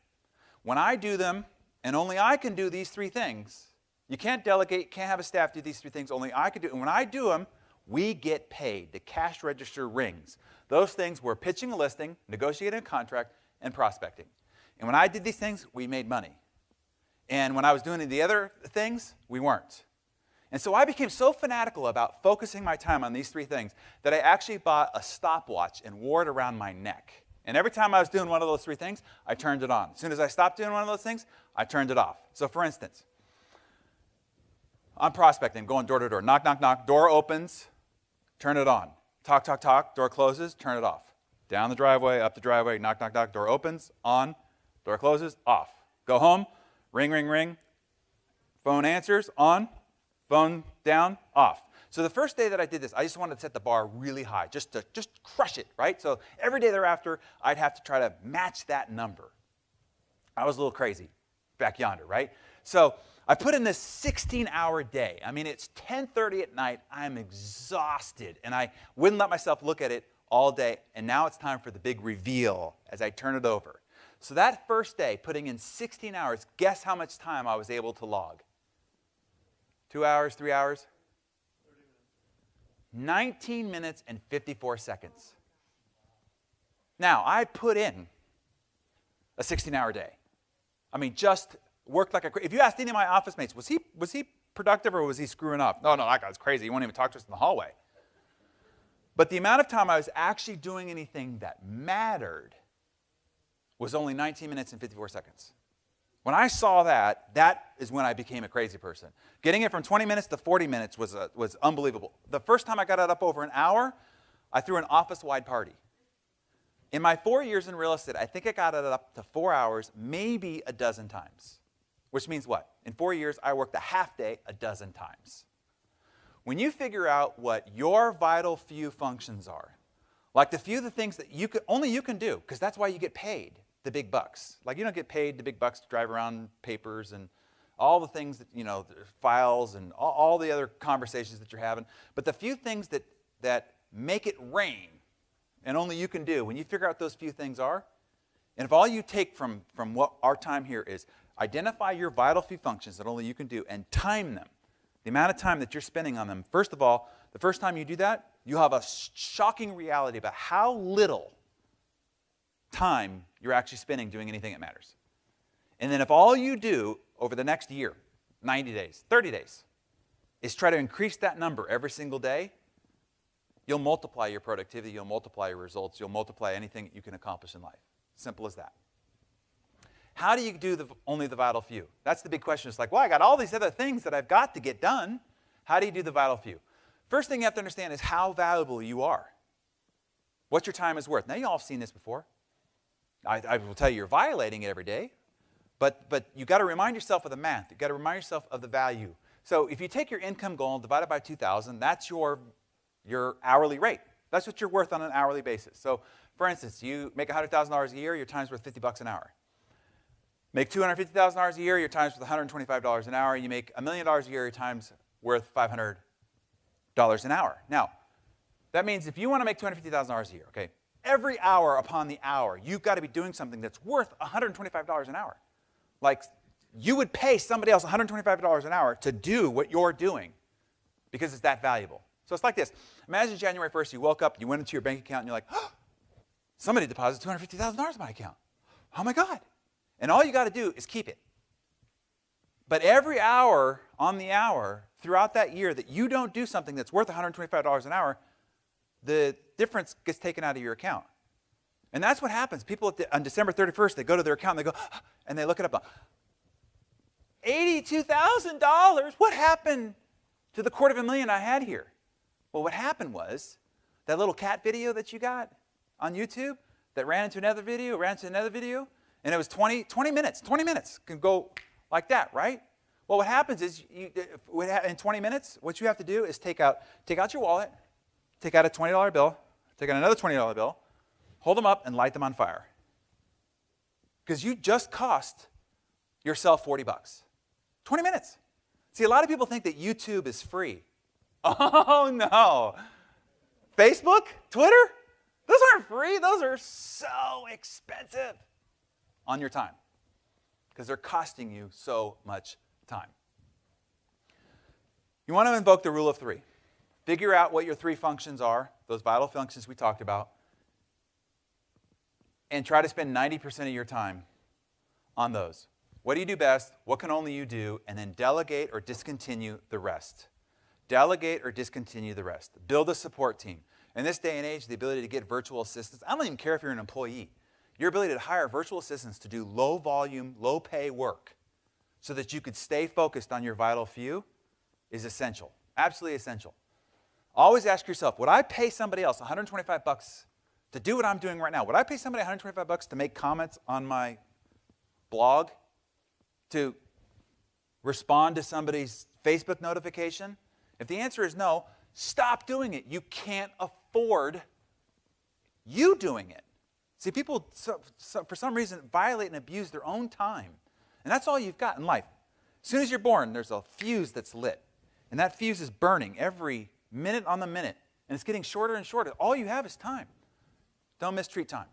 When I do them, and only I can do these 3 things, you can't delegate, can't have a staff do these 3 things, only I can do it. And when I do them, we get paid. The cash register rings. Those things were pitching a listing, negotiating a contract, and prospecting. And when I did these things, we made money. And when I was doing the other things, we weren't. And so I became so fanatical about focusing my time on these 3 things that I actually bought a stopwatch and wore it around my neck. And every time I was doing one of those 3 things, I turned it on. As soon as I stopped doing one of those things, I turned it off. So for instance, I'm prospecting, going door to door. Knock, knock, knock. Door opens, turn it on. Talk, talk, talk. Door closes, turn it off. Down the driveway, up the driveway, knock, knock, knock. Door opens, on. Door closes, off. Go home, ring, ring, ring. Phone answers, on. Phone down, off. So the first day that I did this, I just wanted to set the bar really high, just to crush it, right? So every day thereafter, I'd have to try to match that number. I was a little crazy back yonder, right? So I put in this 16-hour day. I mean, it's 10:30 at night. I'm exhausted, and I wouldn't let myself look at it all day, and now it's time for the big reveal as I turn it over. So that first day, putting in 16 hours, guess how much time I was able to log? 2 hours, 3 hours? 30 minutes. 19 minutes and 54 seconds. Now, I put in a 16-hour day. I mean, just worked like a crazy. If you asked any of my office mates, was he productive or was he screwing up? No, that guy's crazy. He won't even talk to us in the hallway. But the amount of time I was actually doing anything that mattered was only 19 minutes and 54 seconds. When I saw that, that is when I became a crazy person. Getting it from 20 minutes to 40 minutes was unbelievable. The first time I got it up over an hour, I threw an office-wide party. In my 4 years in real estate, I think I got it up to 4 hours, maybe a dozen times. Which means what? In 4 years, I worked a half day a dozen times. When you figure out what your vital few functions are, like the things that only you can do, because that's why you get paid the big bucks. Like you don't get paid the big bucks to drive around papers and all the things that, files and all the other conversations that you're having. But the few things that make it rain and only you can do, when you figure out what those few things are, and if all you take from what our time here is, identify your vital few functions that only you can do and time them, the amount of time that you're spending on them. First of all, the first time you do that, you have a shocking reality about how little time you're actually spending doing anything that matters. And then if all you do over the next year, 90 days, 30 days, is try to increase that number every single day, you'll multiply your productivity, you'll multiply your results, you'll multiply anything you can accomplish in life. Simple as that. How do you do only the vital few? That's the big question. It's like, well, I got all these other things that I've got to get done. How do you do the vital few? First thing you have to understand is how valuable you are. What your time is worth. Now, you all have seen this before. I will tell you you're violating it every day. But you've got to remind yourself of the math. You've got to remind yourself of the value. So if you take your income goal and divide it by 2,000, that's your hourly rate. That's what you're worth on an hourly basis. So, for instance, you make $100,000 a year, your time's worth $50 an hour. Make $250,000 a year, your time's worth $125 an hour. You make $1 million a year, your time's worth $500 an hour. Now, that means if you want to make $250,000 a year, okay, every hour upon the hour, you've got to be doing something that's worth $125 an hour. Like, you would pay somebody else $125 an hour to do what you're doing because it's that valuable. So it's like this. Imagine January 1st, you woke up, you went into your bank account, and you're like, oh, somebody deposited $250,000 in my account. Oh, my God. And all you got to do is keep it. But every hour on the hour throughout that year that you don't do something that's worth $125 an hour, the difference gets taken out of your account. And that's what happens. People on December 31st, they go to their account and they go, and they look it up. $82,000? What happened to the $250,000 I had here? Well, what happened was that little cat video that you got on YouTube that ran into another video, and it was 20 minutes. 20 minutes can go like that, right? Well, what happens is in 20 minutes, what you have to do is take out your wallet, take out a $20 bill, take out another $20 bill, hold them up, and light them on fire. Because you just cost yourself $40. 20 minutes. See, a lot of people think that YouTube is free. Oh, no. Facebook? Twitter? Those aren't free. Those are so expensive on your time because they're costing you so much time. You want to invoke the rule of three. Figure out what your three functions are, those vital functions we talked about, and try to spend 90% of your time on those. What do you do best? What can only you do? And then delegate or discontinue the rest. Delegate or discontinue the rest. Build a support team. In this day and age, the ability to get virtual assistants, I don't even care if you're an employee. Your ability to hire virtual assistants to do low volume, low pay work so that you could stay focused on your vital few is essential. Absolutely essential. Always ask yourself, would I pay somebody else $125 to do what I'm doing right now? Would I pay somebody $125 to make comments on my blog? To respond to somebody's Facebook notification? If the answer is no, stop doing it. You can't afford you doing it. See, people, for some reason, violate and abuse their own time. And that's all you've got in life. As soon as you're born, there's a fuse that's lit. And that fuse is burning every minute on the minute. And it's getting shorter and shorter. All you have is time. Don't mistreat time.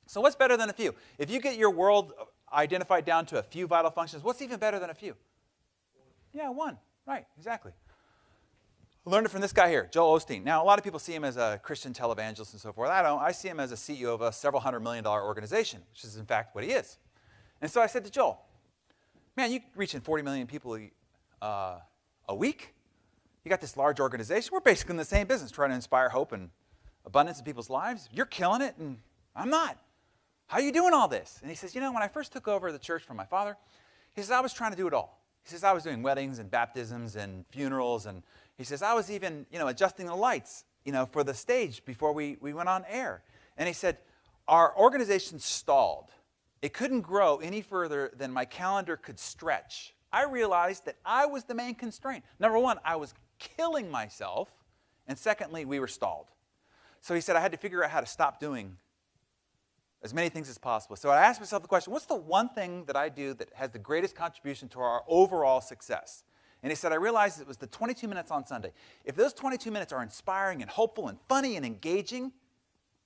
So what's better than a few? If you get your world identified down to a few vital functions, what's even better than a few? Yeah, one. Right, exactly. learned it from this guy here, Joel Osteen. Now, a lot of people see him as a Christian televangelist and so forth. I don't. I see him as a CEO of a several $100 million organization, which is in fact what he is. And so I said to Joel, man, you're reaching 40 million people a week. You got this large organization. We're basically in the same business, trying to inspire hope and abundance in people's lives. You're killing it, and I'm not. How are you doing all this? And he says, when I first took over the church from my father, he says, I was trying to do it all. He says, I was doing weddings and baptisms and funerals, and he says, I was even, adjusting the lights, for the stage before we went on air. And he said, our organization stalled. It couldn't grow any further than my calendar could stretch. I realized that I was the main constraint. Number one, I was killing myself, and secondly, we were stalled. So he said, I had to figure out how to stop doing as many things as possible. So I asked myself the question, what's the one thing that I do that has the greatest contribution to our overall success? And he said, I realized it was the 22 minutes on Sunday. If those 22 minutes are inspiring and hopeful and funny and engaging,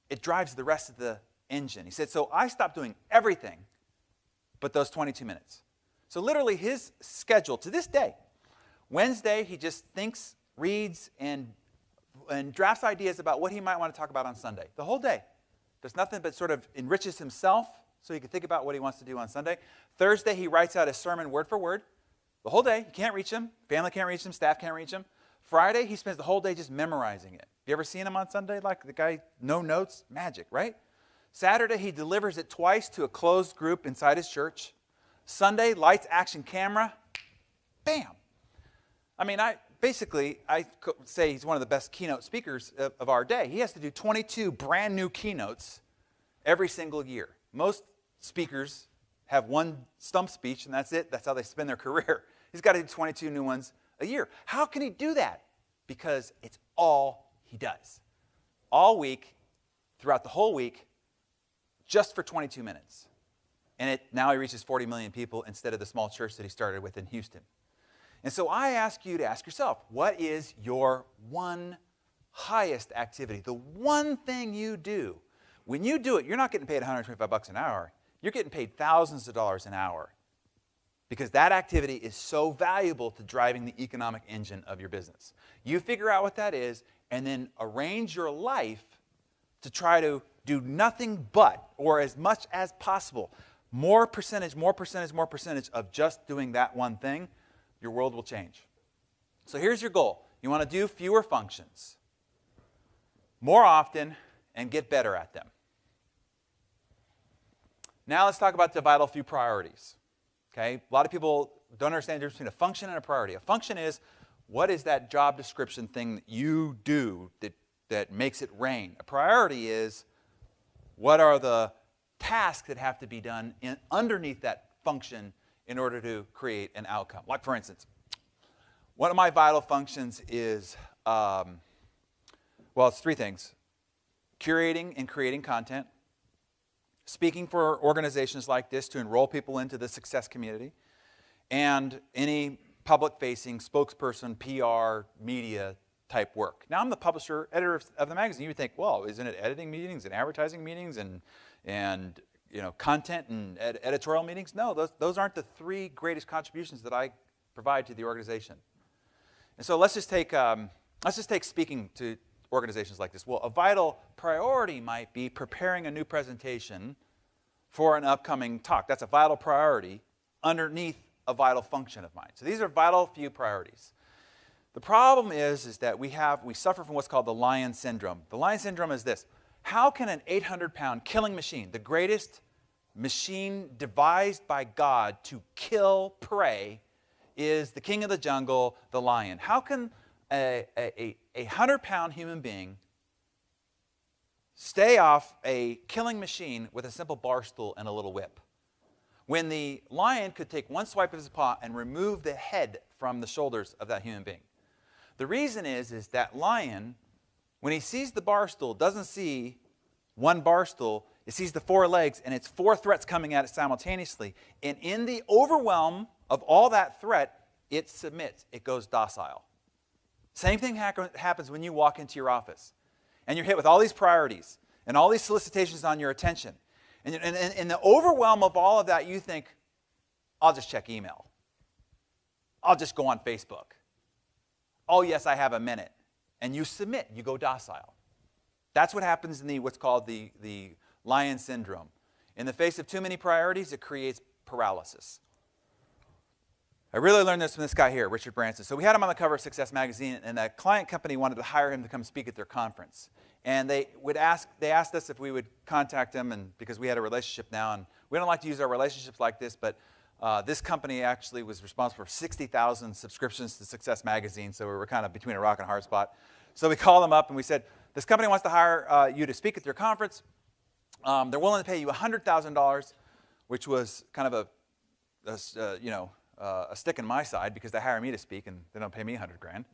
it drives the rest of the engine. He said, so I stopped doing everything but those 22 minutes. So literally his schedule to this day, Wednesday he just thinks, reads, and drafts ideas about what he might want to talk about on Sunday. The whole day. Does nothing but sort of enriches himself so he can think about what he wants to do on Sunday. Thursday he writes out his sermon word for word. The whole day. You can't reach him. Family can't reach him. Staff can't reach him. Friday he spends the whole day just memorizing it. You ever seen him on Sunday? Like the guy, no notes, magic, right? Saturday he delivers it twice to a closed group inside his church. Sunday, lights, action, camera, bam. I mean, I say he's one of the best keynote speakers of our day. He has to do 22 brand new keynotes every single year. Most speakers have one stump speech, and that's it. That's how they spend their career. He's got to do 22 new ones a year. How can he do that? Because it's all he does. All week, throughout the whole week, just for 22 minutes. And now he reaches 40 million people instead of the small church that he started with in Houston. And so I ask you to ask yourself, what is your one highest activity? The one thing you do. When you do it, you're not getting paid $125 an hour. You're getting paid thousands of dollars an hour because that activity is so valuable to driving the economic engine of your business. You figure out what that is and then arrange your life to try to do nothing but, or as much as possible, more percentage of just doing that one thing, your world will change. So here's your goal. You want to do fewer functions more often and get better at them. Now let's talk about the vital few priorities. Okay? A lot of people don't understand the difference between a function and a priority. A function is, what is that job description thing that you do that makes it rain? A priority is, what are the tasks that have to be done underneath that function in order to create an outcome? Like, for instance, one of my vital functions is, it's three things. Curating and creating content, speaking for organizations like this to enroll people into the success community, and any public-facing spokesperson, PR, media type work. Now, I'm the publisher, editor of the magazine. You would think, well, isn't it editing meetings and advertising meetings and content and editorial meetings? No, those aren't the three greatest contributions that I provide to the organization. And so let's just take speaking to organizations like this. Well, a vital priority might be preparing a new presentation for an upcoming talk. That's a vital priority underneath a vital function of mine. So these are vital few priorities. The problem is that we suffer from what's called the lion syndrome. The lion syndrome is this. How can an 800-pound killing machine, the greatest machine devised by God to kill prey, is the king of the jungle, the lion? How can a 100-pound human being stay off a killing machine with a simple bar stool and a little whip, when the lion could take one swipe of his paw and remove the head from the shoulders of that human being? The reason is that lion, when he sees the bar stool, doesn't see one bar stool. It sees the four legs, and it's four threats coming at it simultaneously. And in the overwhelm of all that threat, it submits. It goes docile. Same thing happens when you walk into your office, and you're hit with all these priorities and all these solicitations on your attention. And in the overwhelm of all of that, you think, I'll just check email. I'll just go on Facebook. oh, yes, I have a minute. And you submit. You go docile. That's what happens in what's called the lion syndrome. In the face of too many priorities, it creates paralysis. I really learned this from this guy here, Richard Branson. So we had him on the cover of Success Magazine, and a client company wanted to hire him to come speak at their conference. And they asked us if we would contact him, and because we had a relationship now, and we don't like to use our relationships like this, but this company actually was responsible for 60,000 subscriptions to Success Magazine, so we were kind of between a rock and a hard spot. So we called them up and we said, this company wants to hire you to speak at their conference. They're willing to pay you $100,000, which was kind of a stick in my side because they hire me to speak and they don't pay me $100,000.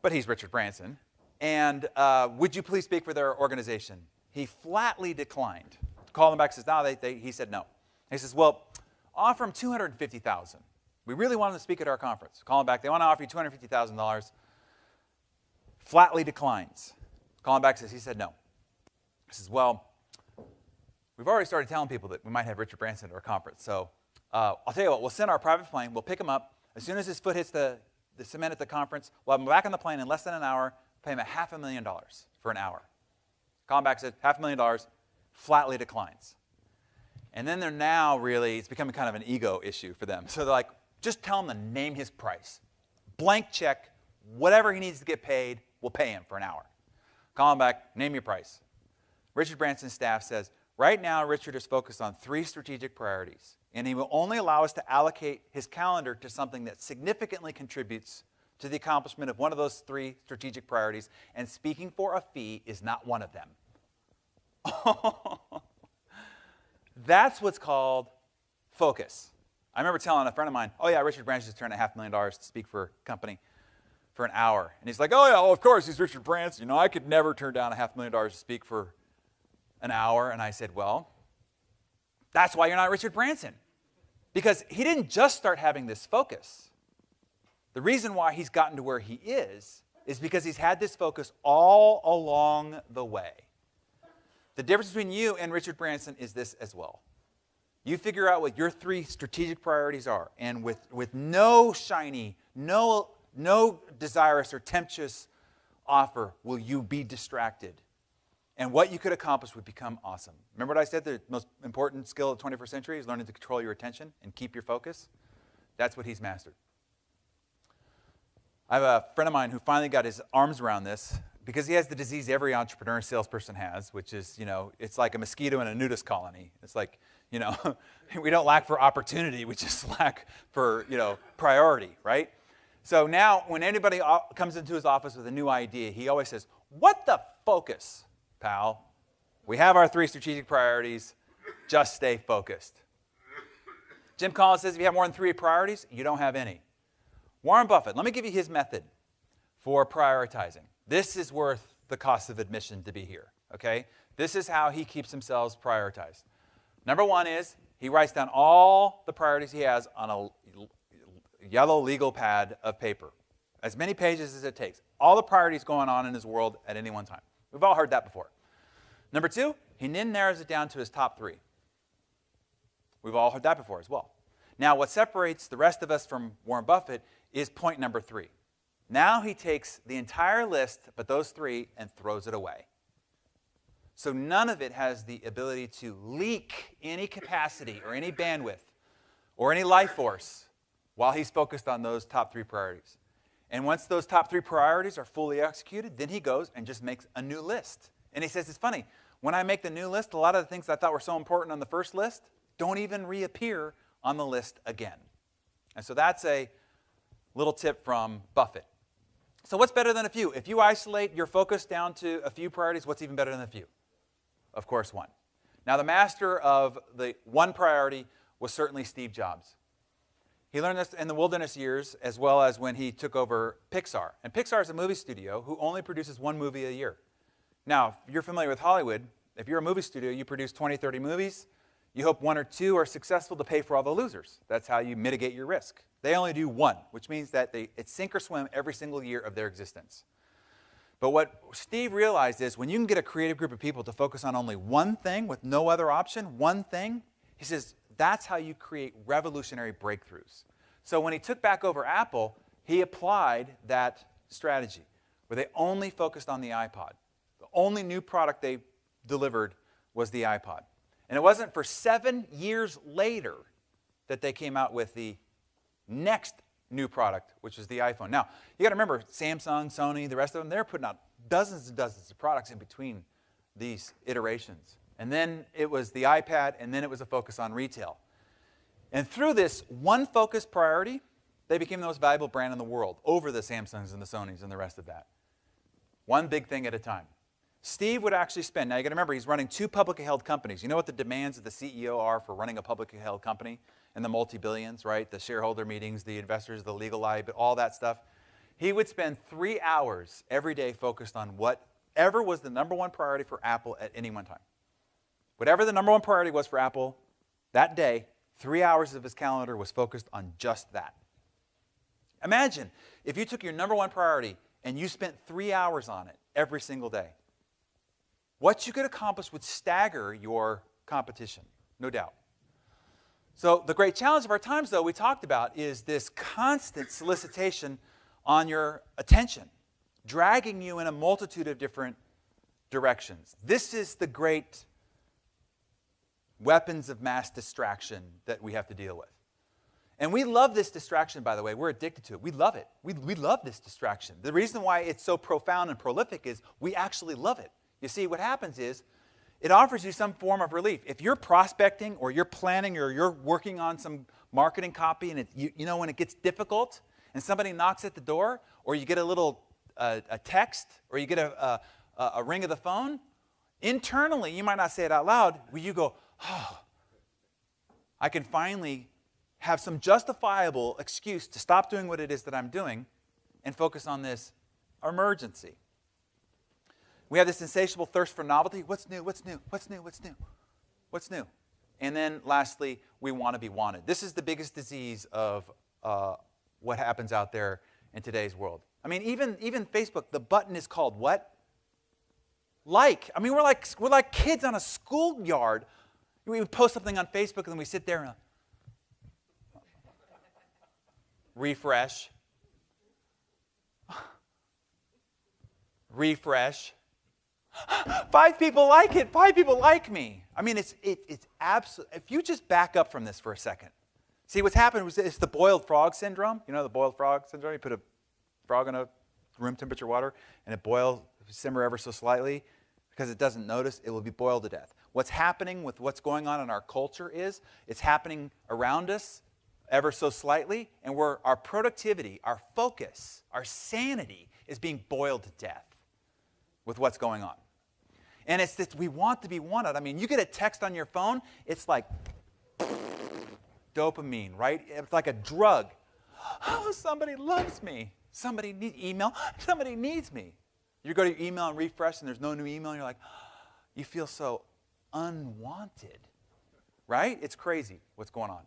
But he's Richard Branson. And would you please speak for their organization? He flatly declined. Called him back and says, no, he said no. He says, well, offer him $250,000. We really want him to speak at our conference. Call him back. They want to offer you $250,000. Flatly declines. Call him back and says, he said no. He says, well, we've already started telling people that we might have Richard Branson at our conference. So I'll tell you what, we'll send our private plane. We'll pick him up. As soon as his foot hits the cement at the conference, we'll have him back on the plane in less than an hour, pay him $500,000 for an hour. Call him back and says, $500,000, flatly declines. And then they're now really, it's becoming kind of an ego issue for them. So they're like, just tell him to name his price. Blank check, whatever he needs to get paid, we'll pay him for an hour. Call him back, name your price. Richard Branson's staff says, right now Richard is focused on 3 strategic priorities, and he will only allow us to allocate his calendar to something that significantly contributes to the accomplishment of one of those 3 strategic priorities, and speaking for a fee is not one of them. That's what's called focus. I remember telling a friend of mine, oh yeah, Richard Branson just turned $500,000 to speak for a company for an hour. And he's like, oh yeah, well, of course, he's Richard Branson. You know, I could never turn down $500,000 to speak for an hour. And I said, well, that's why you're not Richard Branson. Because he didn't just start having this focus. The reason why he's gotten to where he is because he's had this focus all along the way. The difference between you and Richard Branson is this as well. You figure out what your 3 strategic priorities are, and with no shiny, no desirous or temptuous offer will you be distracted. And what you could accomplish would become awesome. Remember what I said, the most important skill of the 21st century is learning to control your attention and keep your focus? That's what he's mastered. I have a friend of mine who finally got his arms around this because he has the disease every entrepreneur salesperson has, which is, it's like a mosquito in a nudist colony. It's like, we don't lack for opportunity, we just lack for, priority, right? So now when anybody comes into his office with a new idea, he always says, what the focus, pal? We have our 3 strategic priorities. Just stay focused. Jim Collins says if you have more than 3 priorities, you don't have any. Warren Buffett, let me give you his method for prioritizing. This is worth the cost of admission to be here, okay? This is how he keeps himself prioritized. Number 1 is he writes down all the priorities he has on a yellow legal pad of paper. As many pages as it takes. All the priorities going on in his world at any one time. We've all heard that before. Number 2, he then narrows it down to his top 3. We've all heard that before as well. Now, what separates the rest of us from Warren Buffett is point number 3. Now he takes the entire list, but those 3, and throws it away. So none of it has the ability to leak any capacity or any bandwidth or any life force while he's focused on those top 3 priorities. And once those top 3 priorities are fully executed, then he goes and just makes a new list. And he says, it's funny, when I make the new list, a lot of the things I thought were so important on the first list don't even reappear on the list again. And so that's a little tip from Buffett. So what's better than a few? If you isolate your focus down to a few priorities, what's even better than a few? Of course, 1. Now, the master of the 1 priority was certainly Steve Jobs. He learned this in the wilderness years as well as when he took over Pixar. And Pixar is a movie studio who only produces 1 movie a year. Now, if you're familiar with Hollywood, if you're a movie studio, you produce 20, 30 movies. You hope 1 or 2 are successful to pay for all the losers. That's how you mitigate your risk. They only do 1, which means that it's sink or swim every single year of their existence. But what Steve realized is when you can get a creative group of people to focus on only 1 thing with no other option, 1 thing, he says that's how you create revolutionary breakthroughs. So when he took back over Apple, he applied that strategy where they only focused on the iPod. The only new product they delivered was the iPod. And it wasn't for 7 years later that they came out with the next new product, which was the iPhone. Now, you got to remember, Samsung, Sony, the rest of them, they're putting out dozens and dozens of products in between these iterations. And then it was the iPad, and then it was a focus on retail. And through this one focused priority, they became the most valuable brand in the world over the Samsungs and the Sonys and the rest of that. One big thing at a time. Steve would actually spend, now you got to remember, he's running 2 publicly held companies. You know what the demands of the CEO are for running a publicly held company? And the multi-billions, right? The shareholder meetings, the investors, the legal liability, all that stuff. He would spend 3 hours every day focused on whatever was the number one priority for Apple at any one time. Whatever the number one priority was for Apple that day, 3 hours of his calendar was focused on just that. Imagine if you took your number one priority and you spent 3 hours on it every single day. What you could accomplish would stagger your competition, no doubt. So the great challenge of our times, though, we talked about is this constant solicitation on your attention, dragging you in a multitude of different directions. This is the great weapons of mass distraction that we have to deal with. And we love this distraction, by the way. We're addicted to it. We love it. We love this distraction. The reason why it's so profound and prolific is we actually love it. You see, what happens is it offers you some form of relief. If you're prospecting or you're planning or you're working on some marketing copy and you know when it gets difficult and somebody knocks at the door or you get a little a text or you get a ring of the phone, internally, you might not say it out loud, but you go, oh, I can finally have some justifiable excuse to stop doing what it is that I'm doing and focus on this emergency. We have this insatiable thirst for novelty. What's new? What's new? What's new? What's new? What's new? And then lastly, we want to be wanted. This is the biggest disease of what happens out there in today's world. I mean, even Facebook, the button is called what? Like. I mean, we're like kids on a schoolyard. We post something on Facebook and then we sit there and refresh. Refresh. 5 people like it. 5 people like me. I mean, it's absolute. If you just back up from this for a second, see what's happened was it's the boiled frog syndrome. You know the boiled frog syndrome. You put a frog in a room temperature water and it boils, simmer ever so slightly, because it doesn't notice. It will be boiled to death. What's happening with what's going on in our culture is it's happening around us ever so slightly, and our productivity, our focus, our sanity is being boiled to death with what's going on. And it's this, we want to be wanted. I mean, you get a text on your phone, it's like dopamine, right? It's like a drug. Oh, somebody loves me. Somebody needs email. Somebody needs me. You go to your email and refresh and there's no new email and you're like, you feel so unwanted, right? It's crazy what's going on.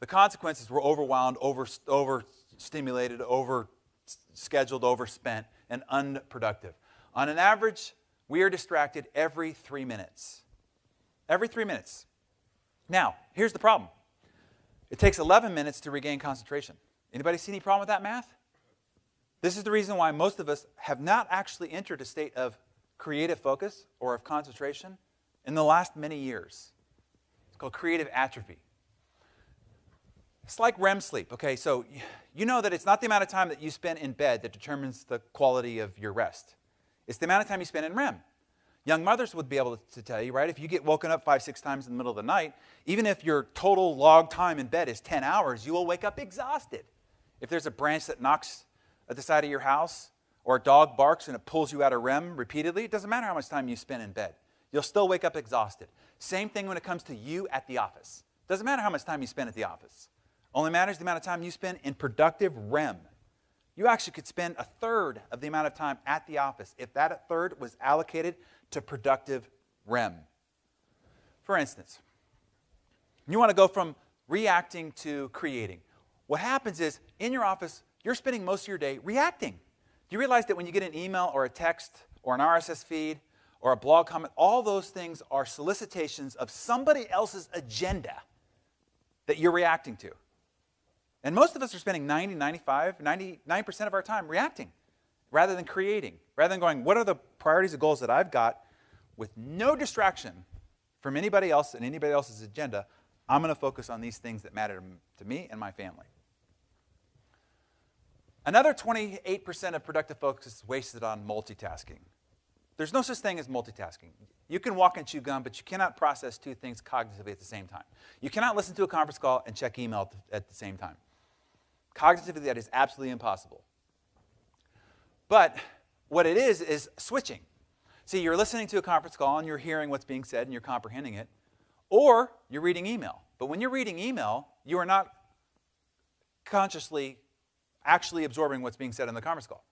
The consequences, we're overwhelmed, overstimulated, overscheduled, overspent, and unproductive. On an average, we are distracted every 3 minutes. Every 3 minutes. Now, here's the problem. It takes 11 minutes to regain concentration. Anybody see any problem with that math? This is the reason why most of us have not actually entered a state of creative focus or of concentration in the last many years. It's called creative atrophy. It's like REM sleep. Okay, so you know that it's not the amount of time that you spend in bed that determines the quality of your rest. It's the amount of time you spend in REM. Young mothers would be able to tell you, right? If you get woken up 5-6 times in the middle of the night, even if your total log time in bed is 10 hours, you will wake up exhausted. If there's a branch that knocks at the side of your house or a dog barks and it pulls you out of REM repeatedly, it doesn't matter how much time you spend in bed. You'll still wake up exhausted. Same thing when it comes to you at the office. Doesn't matter how much time you spend at the office. Only matters the amount of time you spend in productive REM. You actually could spend 1/3 of the amount of time at the office if that 1/3 was allocated to productive REM. For instance, you want to go from reacting to creating. What happens is, in your office, you're spending most of your day reacting. Do you realize that when you get an email or a text or an RSS feed or a blog comment, all those things are solicitations of somebody else's agenda that you're reacting to? And most of us are spending 90, 95, 99% of our time reacting. rather than creating, rather than going, what are the priorities and goals that I've got with no distraction from anybody else and anybody else's agenda. I'm going to focus on these things that matter to me and my family. Another 28% of productive focus is wasted on multitasking. There's no such thing as multitasking. You can walk and chew gum, but you cannot process two things cognitively at the same time. You cannot listen to a conference call and check email at the same time. Cognitively, that is absolutely impossible. But what it is switching. See, you're listening to a conference call and you're hearing what's being said and you're comprehending it, or you're reading email. But when you're reading email, you are not consciously actually absorbing what's being said in the conference call.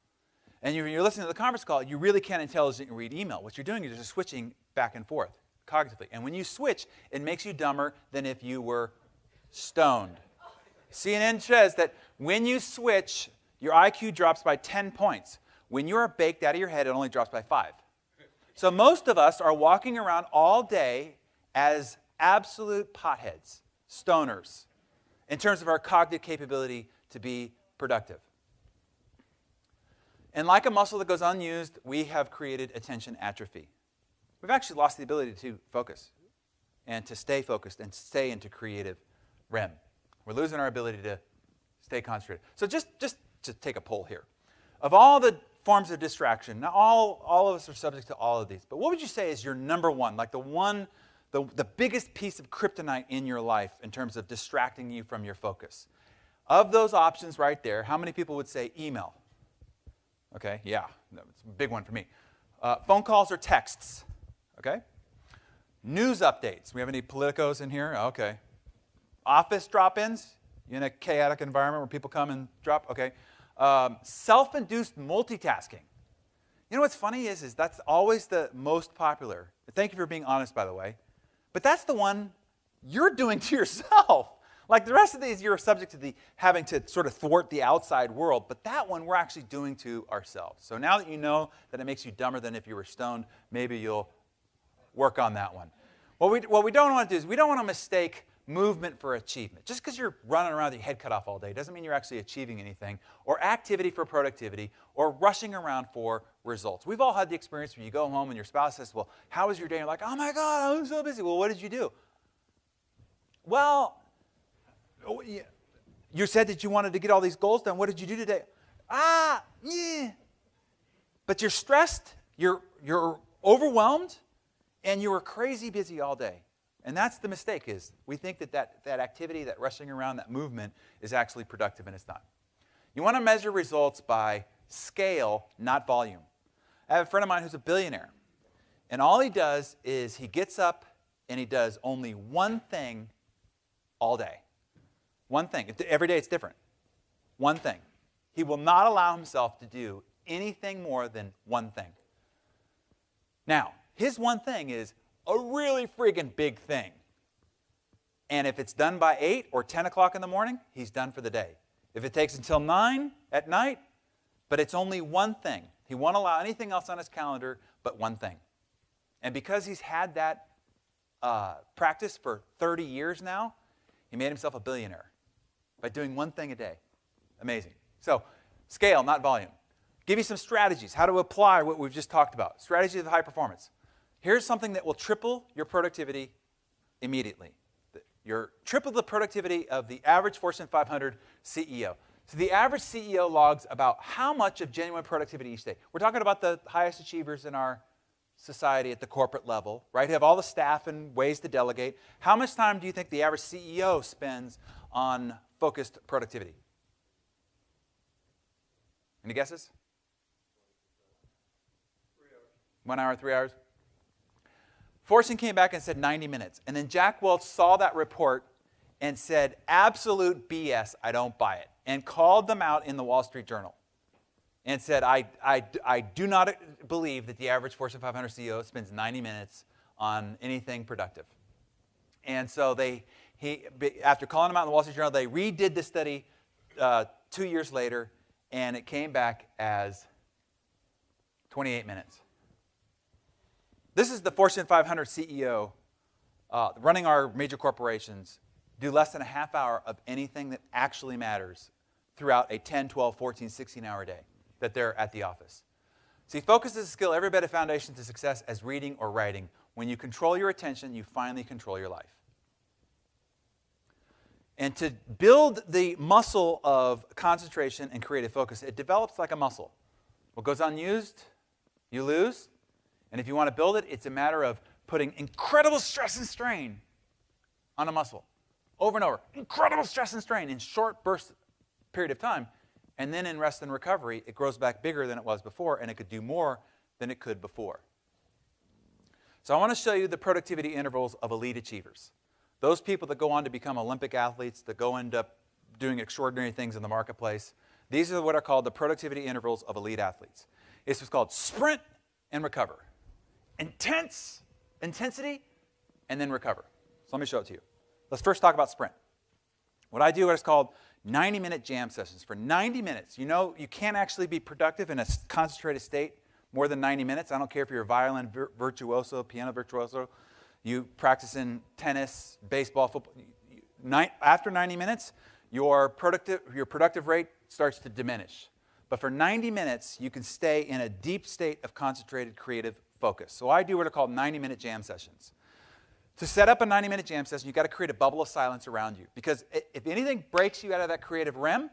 And when you're listening to the conference call, you really can't intelligently read email. What you're doing is just switching back and forth cognitively. And when you switch, it makes you dumber than if you were stoned. CNN says that when you switch, your IQ drops by 10 points. When you're baked out of your head, it only drops by 5. So most of us are walking around all day as absolute potheads, stoners, in terms of our cognitive capability to be productive. And like a muscle that goes unused, we have created attention atrophy. We've actually lost the ability to focus and to stay focused and stay into creative REM. We're losing our ability to stay concentrated. So just to take a poll here. Of all the forms of distraction, now all of us are subject to all of these, but what would you say is your number one, like the biggest piece of kryptonite in your life in terms of distracting you from your focus? Of those options right there, how many people would say email? Okay, yeah, it's a big one for me. Phone calls or texts, okay? News updates. We have any politicos in here? Okay. Office drop-ins? You in a chaotic environment where people come and drop? Okay. Self-induced multitasking. You know what's funny is that's always the most popular. Thank you for being honest, by the way. But that's the one you're doing to yourself. Like the rest of these, you're subject to having to sort of thwart the outside world. But that one, we're actually doing to ourselves. So now that you know that it makes you dumber than if you were stoned, maybe you'll work on that one. What we don't want to do is we don't want to mistake movement for achievement. Just because you're running around with your head cut off all day doesn't mean you're actually achieving anything, or activity for productivity, or rushing around for results. We've all had the experience where you go home and your spouse says, well, how was your day? And you're like, oh my God, I'm so busy. Well, what did you do? Well, you said that you wanted to get all these goals done. What did you do today? Yeah. But you're stressed, you're overwhelmed, and you were crazy busy all day. And that's the mistake, is we think that activity, that rushing around, that movement is actually productive, and it's not. You want to measure results by scale, not volume. I have a friend of mine who's a billionaire, and all he does is he gets up and he does only one thing all day. One thing. Every day it's different. One thing. He will not allow himself to do anything more than one thing. Now, his one thing is a really friggin' big thing. And if it's done by 8 or 10 o'clock in the morning, he's done for the day. If it takes until 9 at night, but it's only one thing. He won't allow anything else on his calendar but one thing. And because he's had that practice for 30 years now, he made himself a billionaire by doing one thing a day. Amazing. So, scale, not volume. Give you some strategies, how to apply what we've just talked about. Strategies of high performance. Here's something that will triple your productivity immediately. Triple the productivity of the average Fortune 500 CEO. So the average CEO logs about how much of genuine productivity each day. We're talking about the highest achievers in our society at the corporate level, right? Have all the staff and ways to delegate. How much time do you think the average CEO spends on focused productivity? Any guesses? 1 hour, 3 hours? Fortune came back and said 90 minutes. And then Jack Welch saw that report and said, absolute BS, I don't buy it. And called them out in the Wall Street Journal. And said, I do not believe that the average Fortune 500 CEO spends 90 minutes on anything productive. And so after calling them out in the Wall Street Journal, they redid the study 2 years later, and it came back as 28 minutes. This is the Fortune 500 CEO running our major corporations, do less than a half hour of anything that actually matters throughout a 10, 12, 14, 16-hour day. that they're at the office. See, focus is a skill every bit of foundation to success as reading or writing. When you control your attention, you finally control your life. And to build the muscle of concentration and creative focus, it develops like a muscle. What goes unused, you lose. And if you want to build it, it's a matter of putting incredible stress and strain on a muscle over and over. Incredible stress and strain in short bursts period of time. And then in rest and recovery, it grows back bigger than it was before, and it could do more than it could before. So I want to show you the productivity intervals of elite achievers. Those people that go on to become Olympic athletes, that go end up doing extraordinary things in the marketplace. These are what are called the productivity intervals of elite athletes. It's what's called sprint and recover. Intensity, and then recover. So let me show it to you. Let's first talk about sprint. What I do is called 90-minute jam sessions. For 90 minutes, you know you can't actually be productive in a concentrated state more than 90 minutes. I don't care if you're a violin virtuoso, piano virtuoso, you practice in tennis, baseball, football. After 90 minutes, your productive rate starts to diminish. But for 90 minutes, you can stay in a deep state of concentrated creative focus. So I do what are called 90-minute jam sessions. To set up a 90-minute jam session, you've got to create a bubble of silence around you. Because if anything breaks you out of that creative REM,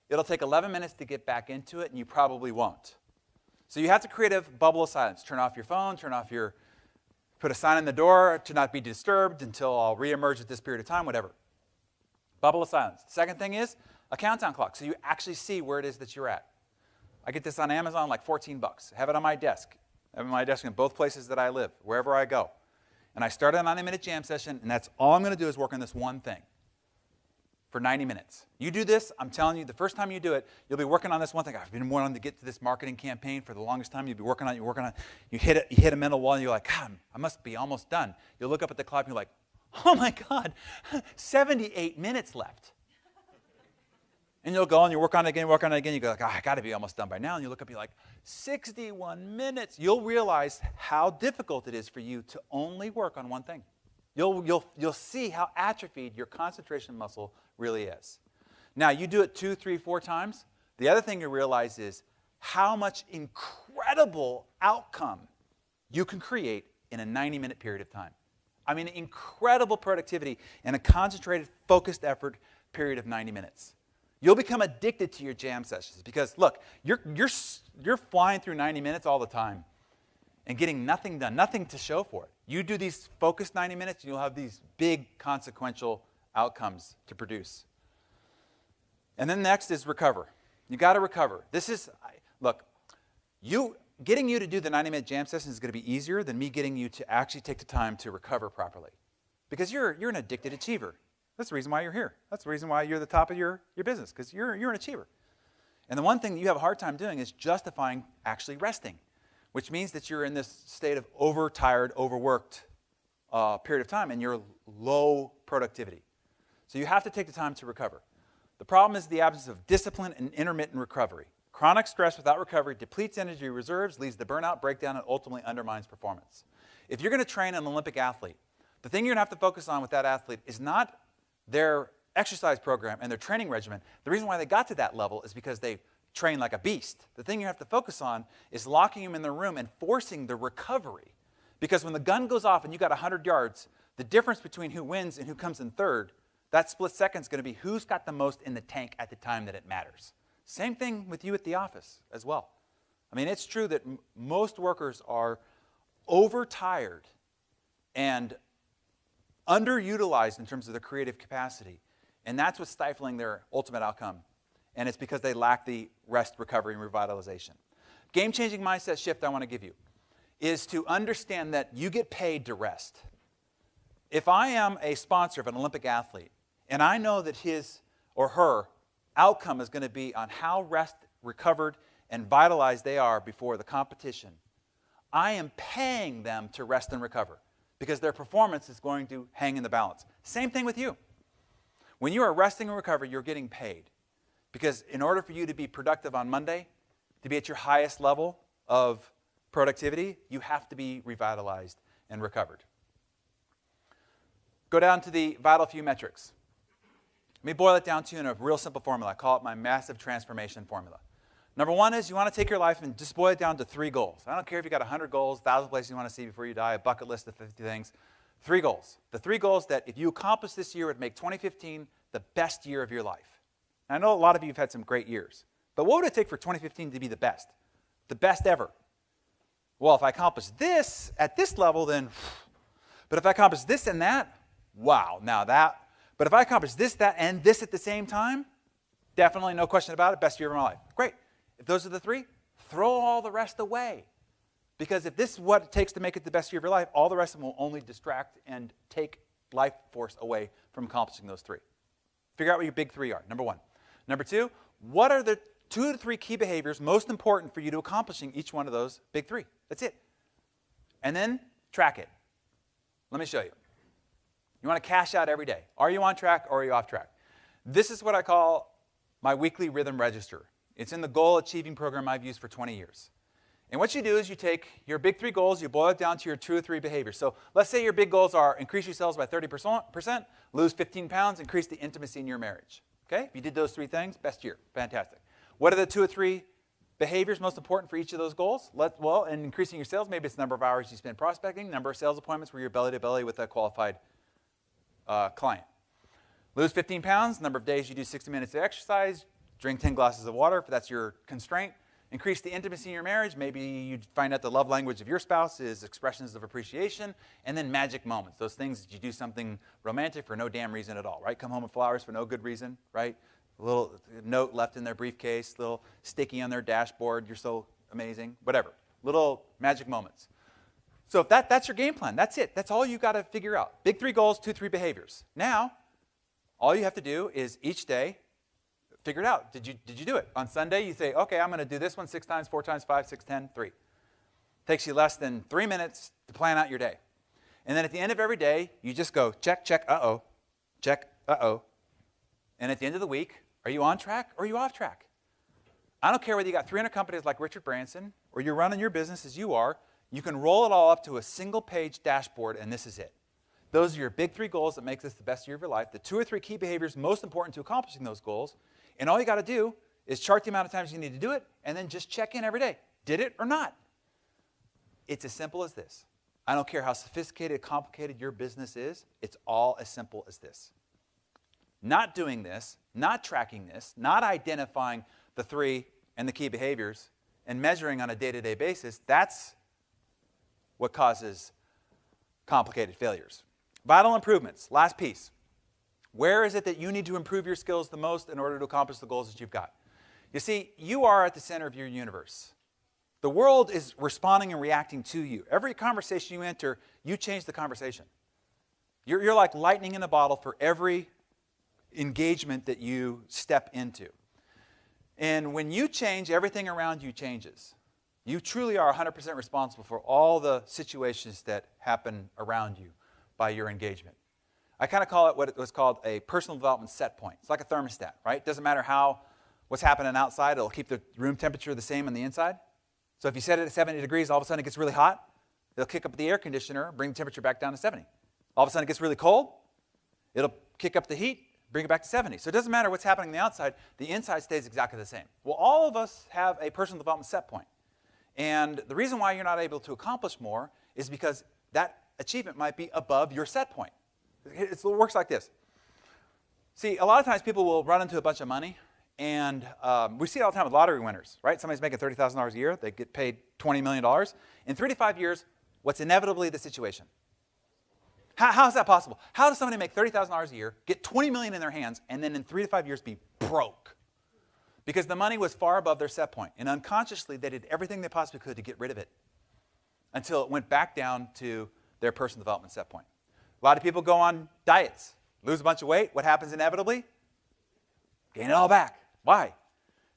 it'll take 11 minutes to get back into it, and you probably won't. So you have to create a bubble of silence. Turn off your phone, put a sign on the door to not be disturbed until I'll reemerge at this period of time, whatever. Bubble of silence. The second thing is a countdown clock, so you actually see where it is that you're at. I get this on Amazon, like $14. I have it on my desk. I have it on my desk in both places that I live, wherever I go. And I start a 90-minute jam session, and that's all I'm going to do is work on this one thing for 90 minutes. You do this, I'm telling you, the first time you do it, you'll be working on this one thing. I've been wanting to get to this marketing campaign for the longest time. You'll be working on it, you hit a mental wall, and you're like, God, I must be almost done. You'll look up at the clock, and you're like, oh my God, 78 minutes left. And you'll go and you work on it again, you go like, I got to be almost done by now. And you look up, you're like, 61 minutes. You'll realize how difficult it is for you to only work on one thing. You'll see how atrophied your concentration muscle really is. Now, you do it 2, 3, 4 times. The other thing you realize is how much incredible outcome you can create in a 90-minute period of time. I mean, incredible productivity in a concentrated, focused effort period of 90 minutes. You'll become addicted to your jam sessions because, look, you're flying through 90 minutes all the time and getting nothing done, nothing to show for it. You do these focused 90 minutes, and you'll have these big consequential outcomes to produce. And then next is recover. You got to recover. Look, getting you to do the 90-minute jam session is going to be easier than me getting you to actually take the time to recover properly because you're an addicted achiever. That's the reason why you're here. That's the reason why you're the top of your business, because you're an achiever. And the one thing that you have a hard time doing is justifying actually resting, which means that you're in this state of overtired, overworked period of time, and you're low productivity. So you have to take the time to recover. The problem is the absence of discipline and intermittent recovery. Chronic stress without recovery depletes energy reserves, leads to burnout, breakdown, and ultimately undermines performance. If you're going to train an Olympic athlete, the thing you're going to have to focus on with that athlete is not their exercise program and their training regimen. The reason why they got to that level is because they train like a beast. The thing you have to focus on is locking them in the room and forcing the recovery. Because when the gun goes off and you got 100 yards, the difference between who wins and who comes in third, that split second is going to be who's got the most in the tank at the time that it matters. Same thing with you at the office as well. I mean, it's true that most workers are overtired and underutilized in terms of their creative capacity. And that's what's stifling their ultimate outcome. And it's because they lack the rest, recovery, and revitalization. Game-changing mindset shift I want to give you is to understand that you get paid to rest. If I am a sponsor of an Olympic athlete, and I know that his or her outcome is going to be on how rest, recovered, and vitalized they are before the competition, I am paying them to rest and recover, because their performance is going to hang in the balance. Same thing with you. When you are resting and recovering, you're getting paid. Because in order for you to be productive on Monday, to be at your highest level of productivity, you have to be revitalized and recovered. Go down to the vital few metrics. Let me boil it down to you in a real simple formula. I call it my massive transformation formula. Number one is you want to take your life and just boil it down to 3 goals. I don't care if you got 100 goals, 1,000 places you want to see before you die, a bucket list of 50 things. 3 goals. The 3 goals that if you accomplish this year would make 2015 the best year of your life. And I know a lot of you have had some great years, but what would it take for 2015 to be the best? The best ever. Well, if I accomplish this at this level, then, but if I accomplish this and that, wow, now that. But if I accomplish this, that, and this at the same time, definitely, no question about it, best year of my life. Great. If those are the 3, throw all the rest away. Because if this is what it takes to make it the best year of your life, all the rest of them will only distract and take life force away from accomplishing those 3. Figure out what your big 3 are, number 1. Number 2, what are the 2 to 3 key behaviors most important for you to accomplishing each one of those big 3? That's it. And then track it. Let me show you. You want to cash out every day. Are you on track or are you off track? This is what I call my weekly rhythm register. It's in the goal achieving program I've used for 20 years. And what you do is you take your big 3 goals, you boil it down to your 2 or 3 behaviors. So let's say your big goals are increase your sales by 30%, lose 15 pounds, increase the intimacy in your marriage. Okay? If you did those 3 things, best year. Fantastic. What are the 2 or 3 behaviors most important for each of those goals? Well, in increasing your sales, maybe it's the number of hours you spend prospecting, number of sales appointments where you're belly to belly with a qualified client. Lose 15 pounds, number of days you do 60 minutes of exercise, drink 10 glasses of water if that's your constraint. Increase the intimacy in your marriage. Maybe you find out the love language of your spouse is expressions of appreciation. And then magic moments, those things that you do something romantic for no damn reason at all, right? Come home with flowers for no good reason, right? A little note left in their briefcase, little sticky on their dashboard, you're so amazing, whatever. Little magic moments. So if that's your game plan, that's it. That's all you got to figure out. Big 3 goals, 2, 3 behaviors. Now, all you have to do is each day figure it out. Did you do it? On Sunday, you say, okay, I'm going to do this one 6 times, 4 times, 5, 6, 10, 3. Takes you less than 3 minutes to plan out your day. And then at the end of every day, you just go check, check, uh-oh, check, uh-oh. And at the end of the week, are you on track or are you off track? I don't care whether you got 300 companies like Richard Branson or you're running your business as you are, you can roll it all up to a single page dashboard and this is it. Those are your big 3 goals that make this the best year of your life, the 2 or 3 key behaviors most important to accomplishing those goals. And all you got to do is chart the amount of times you need to do it and then just check in every day. Did it or not? It's as simple as this. I don't care how sophisticated, complicated your business is. It's all as simple as this. Not doing this, not tracking this, not identifying the 3 and the key behaviors and measuring on a day-to-day basis, that's what causes complicated failures. Vital improvements, last piece. Where is it that you need to improve your skills the most in order to accomplish the goals that you've got? You see, you are at the center of your universe. The world is responding and reacting to you. Every conversation you enter, you change the conversation. You're like lightning in a bottle for every engagement that you step into. And when you change, everything around you changes. You truly are 100% responsible for all the situations that happen around you by your engagement. I kind of call it what was called a personal development set point. It's like a thermostat, right? It doesn't matter what's happening outside, it'll keep the room temperature the same on the inside. So if you set it at 70 degrees, all of a sudden it gets really hot, it'll kick up the air conditioner, bring the temperature back down to 70. All of a sudden it gets really cold, it'll kick up the heat, bring it back to 70. So it doesn't matter what's happening on the outside, the inside stays exactly the same. Well, all of us have a personal development set point. And the reason why you're not able to accomplish more is because that achievement might be above your set point. It works like this. See, a lot of times people will run into a bunch of money, and we see it all the time with lottery winners, right? Somebody's making $30,000 a year, they get paid $20 million. In 3 to 5 years, what's inevitably the situation? How is that possible? How does somebody make $30,000 a year, get $20 million in their hands, and then in 3 to 5 years be broke? Because the money was far above their set point, and unconsciously they did everything they possibly could to get rid of it until it went back down to their personal development set point. A lot of people go on diets, lose a bunch of weight. What happens inevitably? Gain it all back. Why?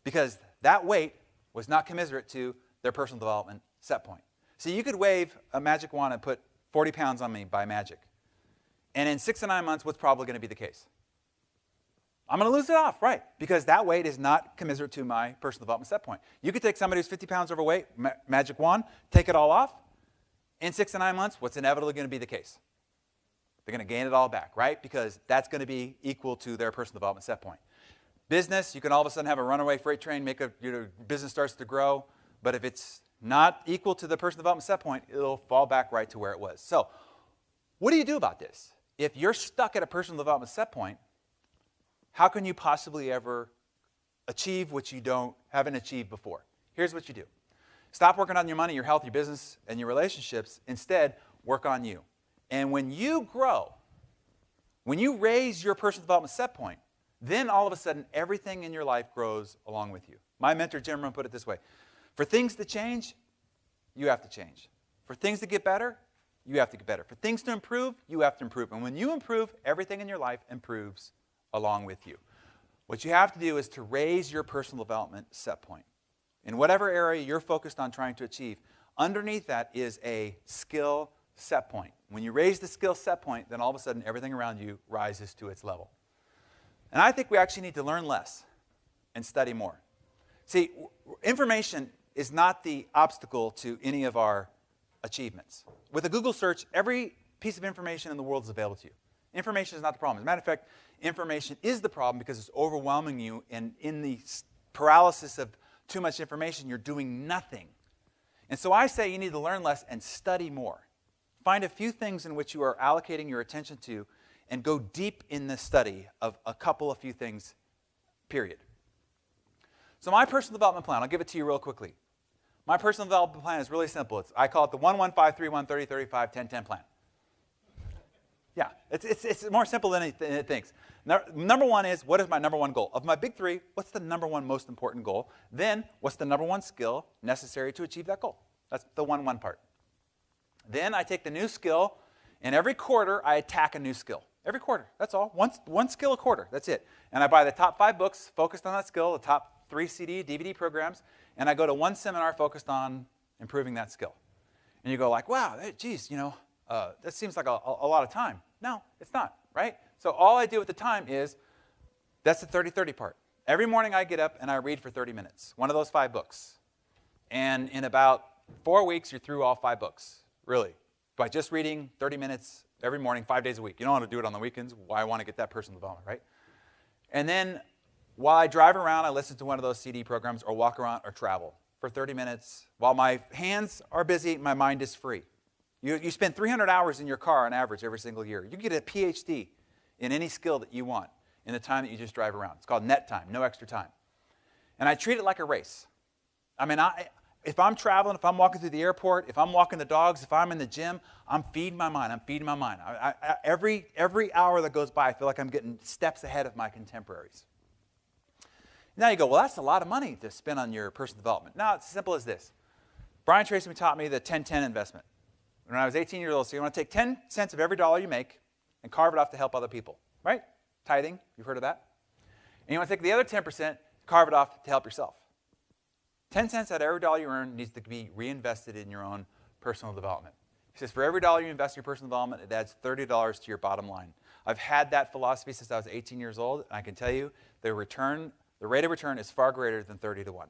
Because that weight was not commensurate to their personal development set point. See, you could wave a magic wand and put 40 pounds on me by magic. And in 6 to 9 months, what's probably going to be the case? I'm going to lose it off, right? Because that weight is not commensurate to my personal development set point. You could take somebody who's 50 pounds overweight, magic wand, take it all off. In 6 to 9 months, what's inevitably going to be the case? They're going to gain it all back, right? Because that's going to be equal to their personal development set point. Business, you can all of a sudden have a runaway freight train, business starts to grow, but if it's not equal to the personal development set point, it'll fall back right to where it was. So what do you do about this? If you're stuck at a personal development set point, how can you possibly ever achieve what you haven't achieved before? Here's what you do. Stop working on your money, your health, your business, and your relationships. Instead, work on you. And when you grow, when you raise your personal development set point, then all of a sudden, everything in your life grows along with you. My mentor, Jim Rohn, put it this way. For things to change, you have to change. For things to get better, you have to get better. For things to improve, you have to improve. And when you improve, everything in your life improves along with you. What you have to do is to raise your personal development set point. In whatever area you're focused on trying to achieve, underneath that is a skill set point. When you raise the skill set point, then all of a sudden everything around you rises to its level. And I think we actually need to learn less and study more. See, information is not the obstacle to any of our achievements. With a Google search, every piece of information in the world is available to you. Information is not the problem. As a matter of fact, information is the problem because it's overwhelming you, and in the paralysis of too much information, you're doing nothing. And so I say you need to learn less and study more. Find a few things in which you are allocating your attention to and go deep in the study of a few things, period. So my personal development plan, I'll give it to you real quickly. My personal development plan is really simple. I call it the 1-1-5-3-1-30-35-10-10 plan. Yeah, it's more simple than it thinks. Number one is, what is my number one goal? Of my big three, what's the number one most important goal? Then, what's the number one skill necessary to achieve that goal? That's the 1-1 part. Then I take the new skill, and every quarter I attack a new skill. Every quarter, that's all. One skill a quarter, that's it. And I buy the top 5 books focused on that skill, the top 3 CD, DVD programs, and I go to one seminar focused on improving that skill. And you go like, wow, geez, that seems like a lot of time. No, it's not, right? So all I do at the time is, that's the 30-30 part. Every morning I get up and I read for 30 minutes, one of those 5 books. And in about 4 weeks, you're through all 5 books, really, by just reading 30 minutes every morning, 5 days a week. You don't want to do it on the weekends. Why want to get that personal development, right? And then while I drive around, I listen to one of those CD programs or walk around or travel for 30 minutes. While my hands are busy, my mind is free. You spend 300 hours in your car on average every single year. You get a PhD in any skill that you want in the time that you just drive around. It's called net time, no extra time. And I treat it like a race. I mean, if I'm traveling, if I'm walking through the airport, if I'm walking the dogs, if I'm in the gym, I'm feeding my mind. I'm feeding my mind. Every hour that goes by, I feel like I'm getting steps ahead of my contemporaries. Now you go, well, that's a lot of money to spend on your personal development. No, it's as simple as this. Brian Tracy taught me the 10-10 investment. When I was 18 years old, so you want to take 10 cents of every dollar you make and carve it off to help other people, right? Tithing, you've heard of that? And you want to take the other 10%, carve it off to help yourself. 10 cents out of every dollar you earn needs to be reinvested in your own personal development. He says for every dollar you invest in your personal development, it adds $30 to your bottom line. I've had that philosophy since I was 18 years old, and I can tell you the rate of return is far greater than 30 to 1.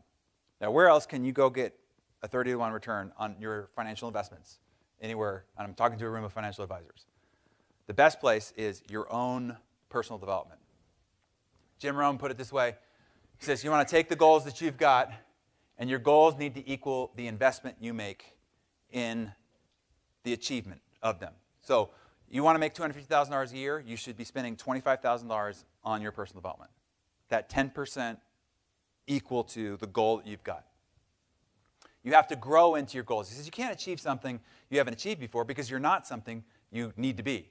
Now, where else can you go get a 30 to 1 return on your financial investments? Anywhere, and I'm talking to a room of financial advisors. The best place is your own personal development. Jim Rohn put it this way. He says, you want to take the goals that you've got, and your goals need to equal the investment you make in the achievement of them. So you want to make $250,000 a year, you should be spending $25,000 on your personal development. That 10% equal to the goal that you've got. You have to grow into your goals. He says you can't achieve something you haven't achieved before because you're not something you need to be.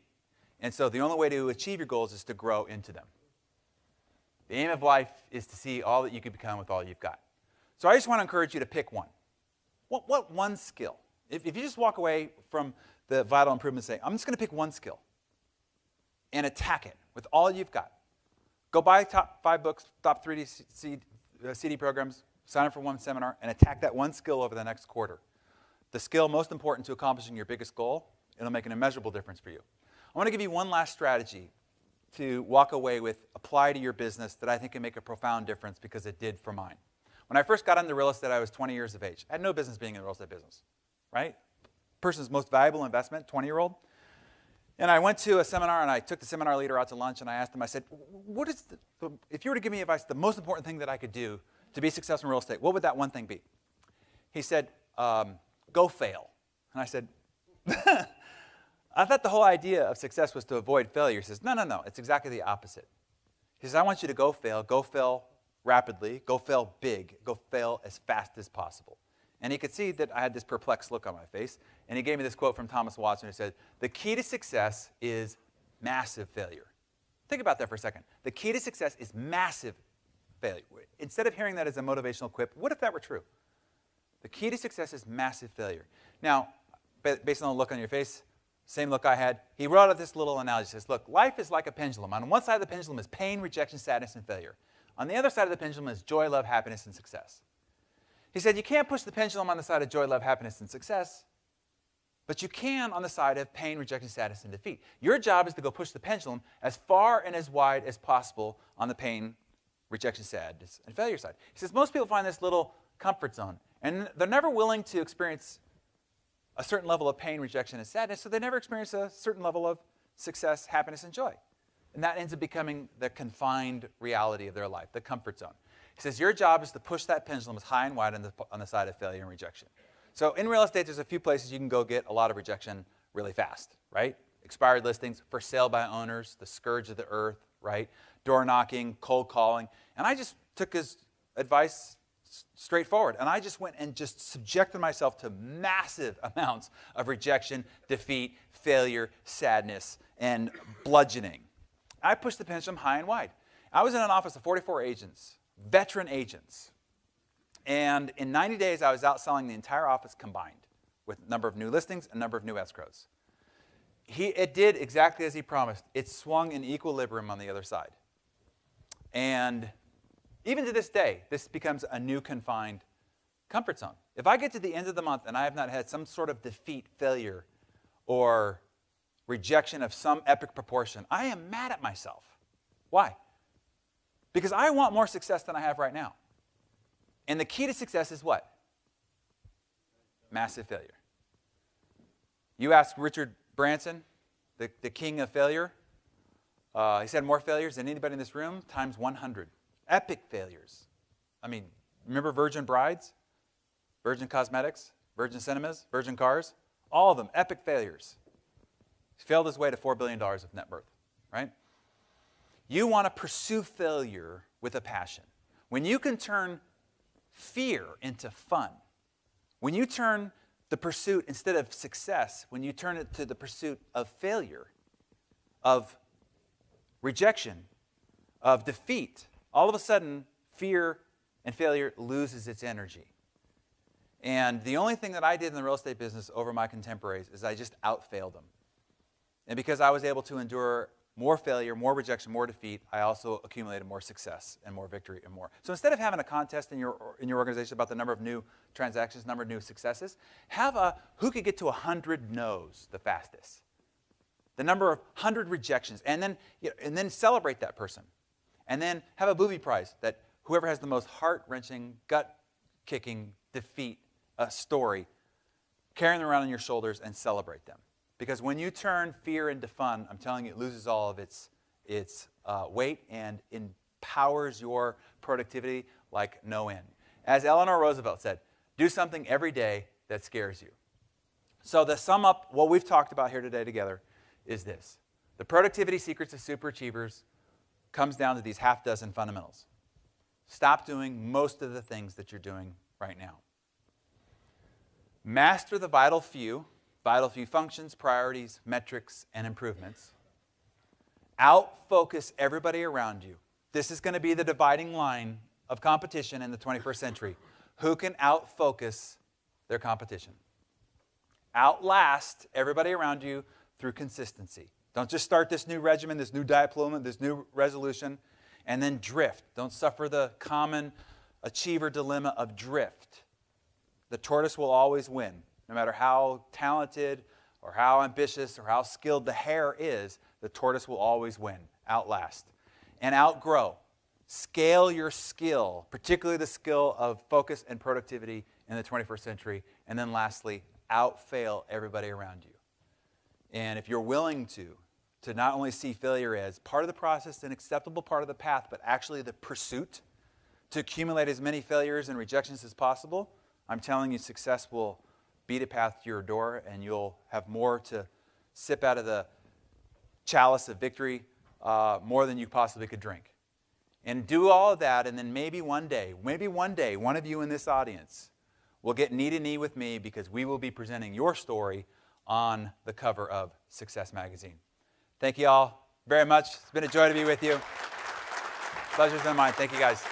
And so the only way to achieve your goals is to grow into them. The aim of life is to see all that you can become with all you've got. So I just want to encourage you to pick one. What one skill? If you just walk away from the vital improvement and say, I'm just going to pick one skill and attack it with all you've got. Go buy top 5 books, top 3 CD programs, sign up for one seminar, and attack that one skill over the next quarter. The skill most important to accomplishing your biggest goal, it'll make an immeasurable difference for you. I want to give you one last strategy to walk away with, apply to your business that I think can make a profound difference because it did for mine. When I first got into real estate, I was 20 years of age. I had no business being in the real estate business, right? Person's most valuable investment, 20-year-old. And I went to a seminar, and I took the seminar leader out to lunch, and I asked him, I said, what is if you were to give me advice, the most important thing that I could do to be successful in real estate, what would that one thing be? He said, go fail. And I said, I thought the whole idea of success was to avoid failure. He says, no, it's exactly the opposite. He says, I want you to go fail rapidly, go fail big, go fail as fast as possible. And he could see that I had this perplexed look on my face. And he gave me this quote from Thomas Watson who said, the key to success is massive failure. Think about that for a second. The key to success is massive failure. Instead of hearing that as a motivational quip, what if that were true? The key to success is massive failure. Now, based on the look on your face, same look I had, he wrote out this little analogy. He says, look, life is like a pendulum. On one side of the pendulum is pain, rejection, sadness, and failure. On the other side of the pendulum is joy, love, happiness, and success. He said, you can't push the pendulum on the side of joy, love, happiness, and success, but you can on the side of pain, rejection, sadness, and defeat. Your job is to go push the pendulum as far and as wide as possible on the pain, rejection, sadness, and failure side. He says, most people find this little comfort zone, and they're never willing to experience a certain level of pain, rejection, and sadness, so they never experience a certain level of success, happiness, and joy. And that ends up becoming the confined reality of their life, the comfort zone. He says, your job is to push that pendulum as high and wide on the side of failure and rejection. So in real estate, there's a few places you can go get a lot of rejection really fast, right? Expired listings, for sale by owners, the scourge of the earth, right? Door knocking, cold calling. And I just took his advice straightforward. And I just went and just subjected myself to massive amounts of rejection, defeat, failure, sadness, and bludgeoning. I pushed the pendulum high and wide. I was in an office of 44 agents, veteran agents. And in 90 days, I was outselling the entire office combined with number of new listings and number of new escrows. It did exactly as he promised. It swung in equilibrium on the other side. And even to this day, this becomes a new confined comfort zone. If I get to the end of the month and I have not had some sort of defeat, failure, or rejection of some epic proportion, I am mad at myself. Why? Because I want more success than I have right now. And the key to success is what? Massive failure. You ask Richard Branson, the king of failure, he's had more failures than anybody in this room, times 100. Epic failures. I mean, remember Virgin Brides? Virgin Cosmetics? Virgin Cinemas? Virgin Cars? All of them, epic failures. He's failed his way to $4 billion of net worth, right? You want to pursue failure with a passion. When you can turn fear into fun, when you turn the pursuit, instead of success, when you turn it to the pursuit of failure, of rejection, of defeat, all of a sudden, fear and failure loses its energy. And the only thing that I did in the real estate business over my contemporaries is I just outfailed them. And because I was able to endure more failure, more rejection, more defeat, I also accumulated more success and more victory and more. So instead of having a contest in your organization about the number of new transactions, number of new successes, have a who could get to 100 no's the fastest. The number of 100 rejections, and then celebrate that person. And then have a booby prize that whoever has the most heart-wrenching, gut-kicking defeat story, carry them around on your shoulders and celebrate them. Because when you turn fear into fun, I'm telling you, it loses all of its weight and empowers your productivity like no end. As Eleanor Roosevelt said, do something every day that scares you. So to sum up what we've talked about here today together is this. The productivity secrets of superachievers comes down to these half dozen fundamentals. Stop doing most of the things that you're doing right now. Master the vital few functions, priorities, metrics, and improvements. Out-focus everybody around you. This is going to be the dividing line of competition in the 21st century. Who can out-focus their competition? Outlast everybody around you through consistency. Don't just start this new regimen, this new diploma, this new resolution, and then drift. Don't suffer the common achiever dilemma of drift. The tortoise will always win. No matter how talented or how ambitious or how skilled the hare is, the tortoise will always win, outlast. And outgrow. Scale your skill, particularly the skill of focus and productivity in the 21st century. And then lastly, outfail everybody around you. And if you're willing to not only see failure as part of the process, an acceptable part of the path, but actually the pursuit to accumulate as many failures and rejections as possible, I'm telling you, success will beat a path to your door, and you'll have more to sip out of the chalice of victory, more than you possibly could drink. And do all of that, and then maybe one day, one of you in this audience will get knee to knee with me, because we will be presenting your story on the cover of Success Magazine. Thank you all very much. It's been a joy to be with you. Pleasure's been mine. Thank you, guys.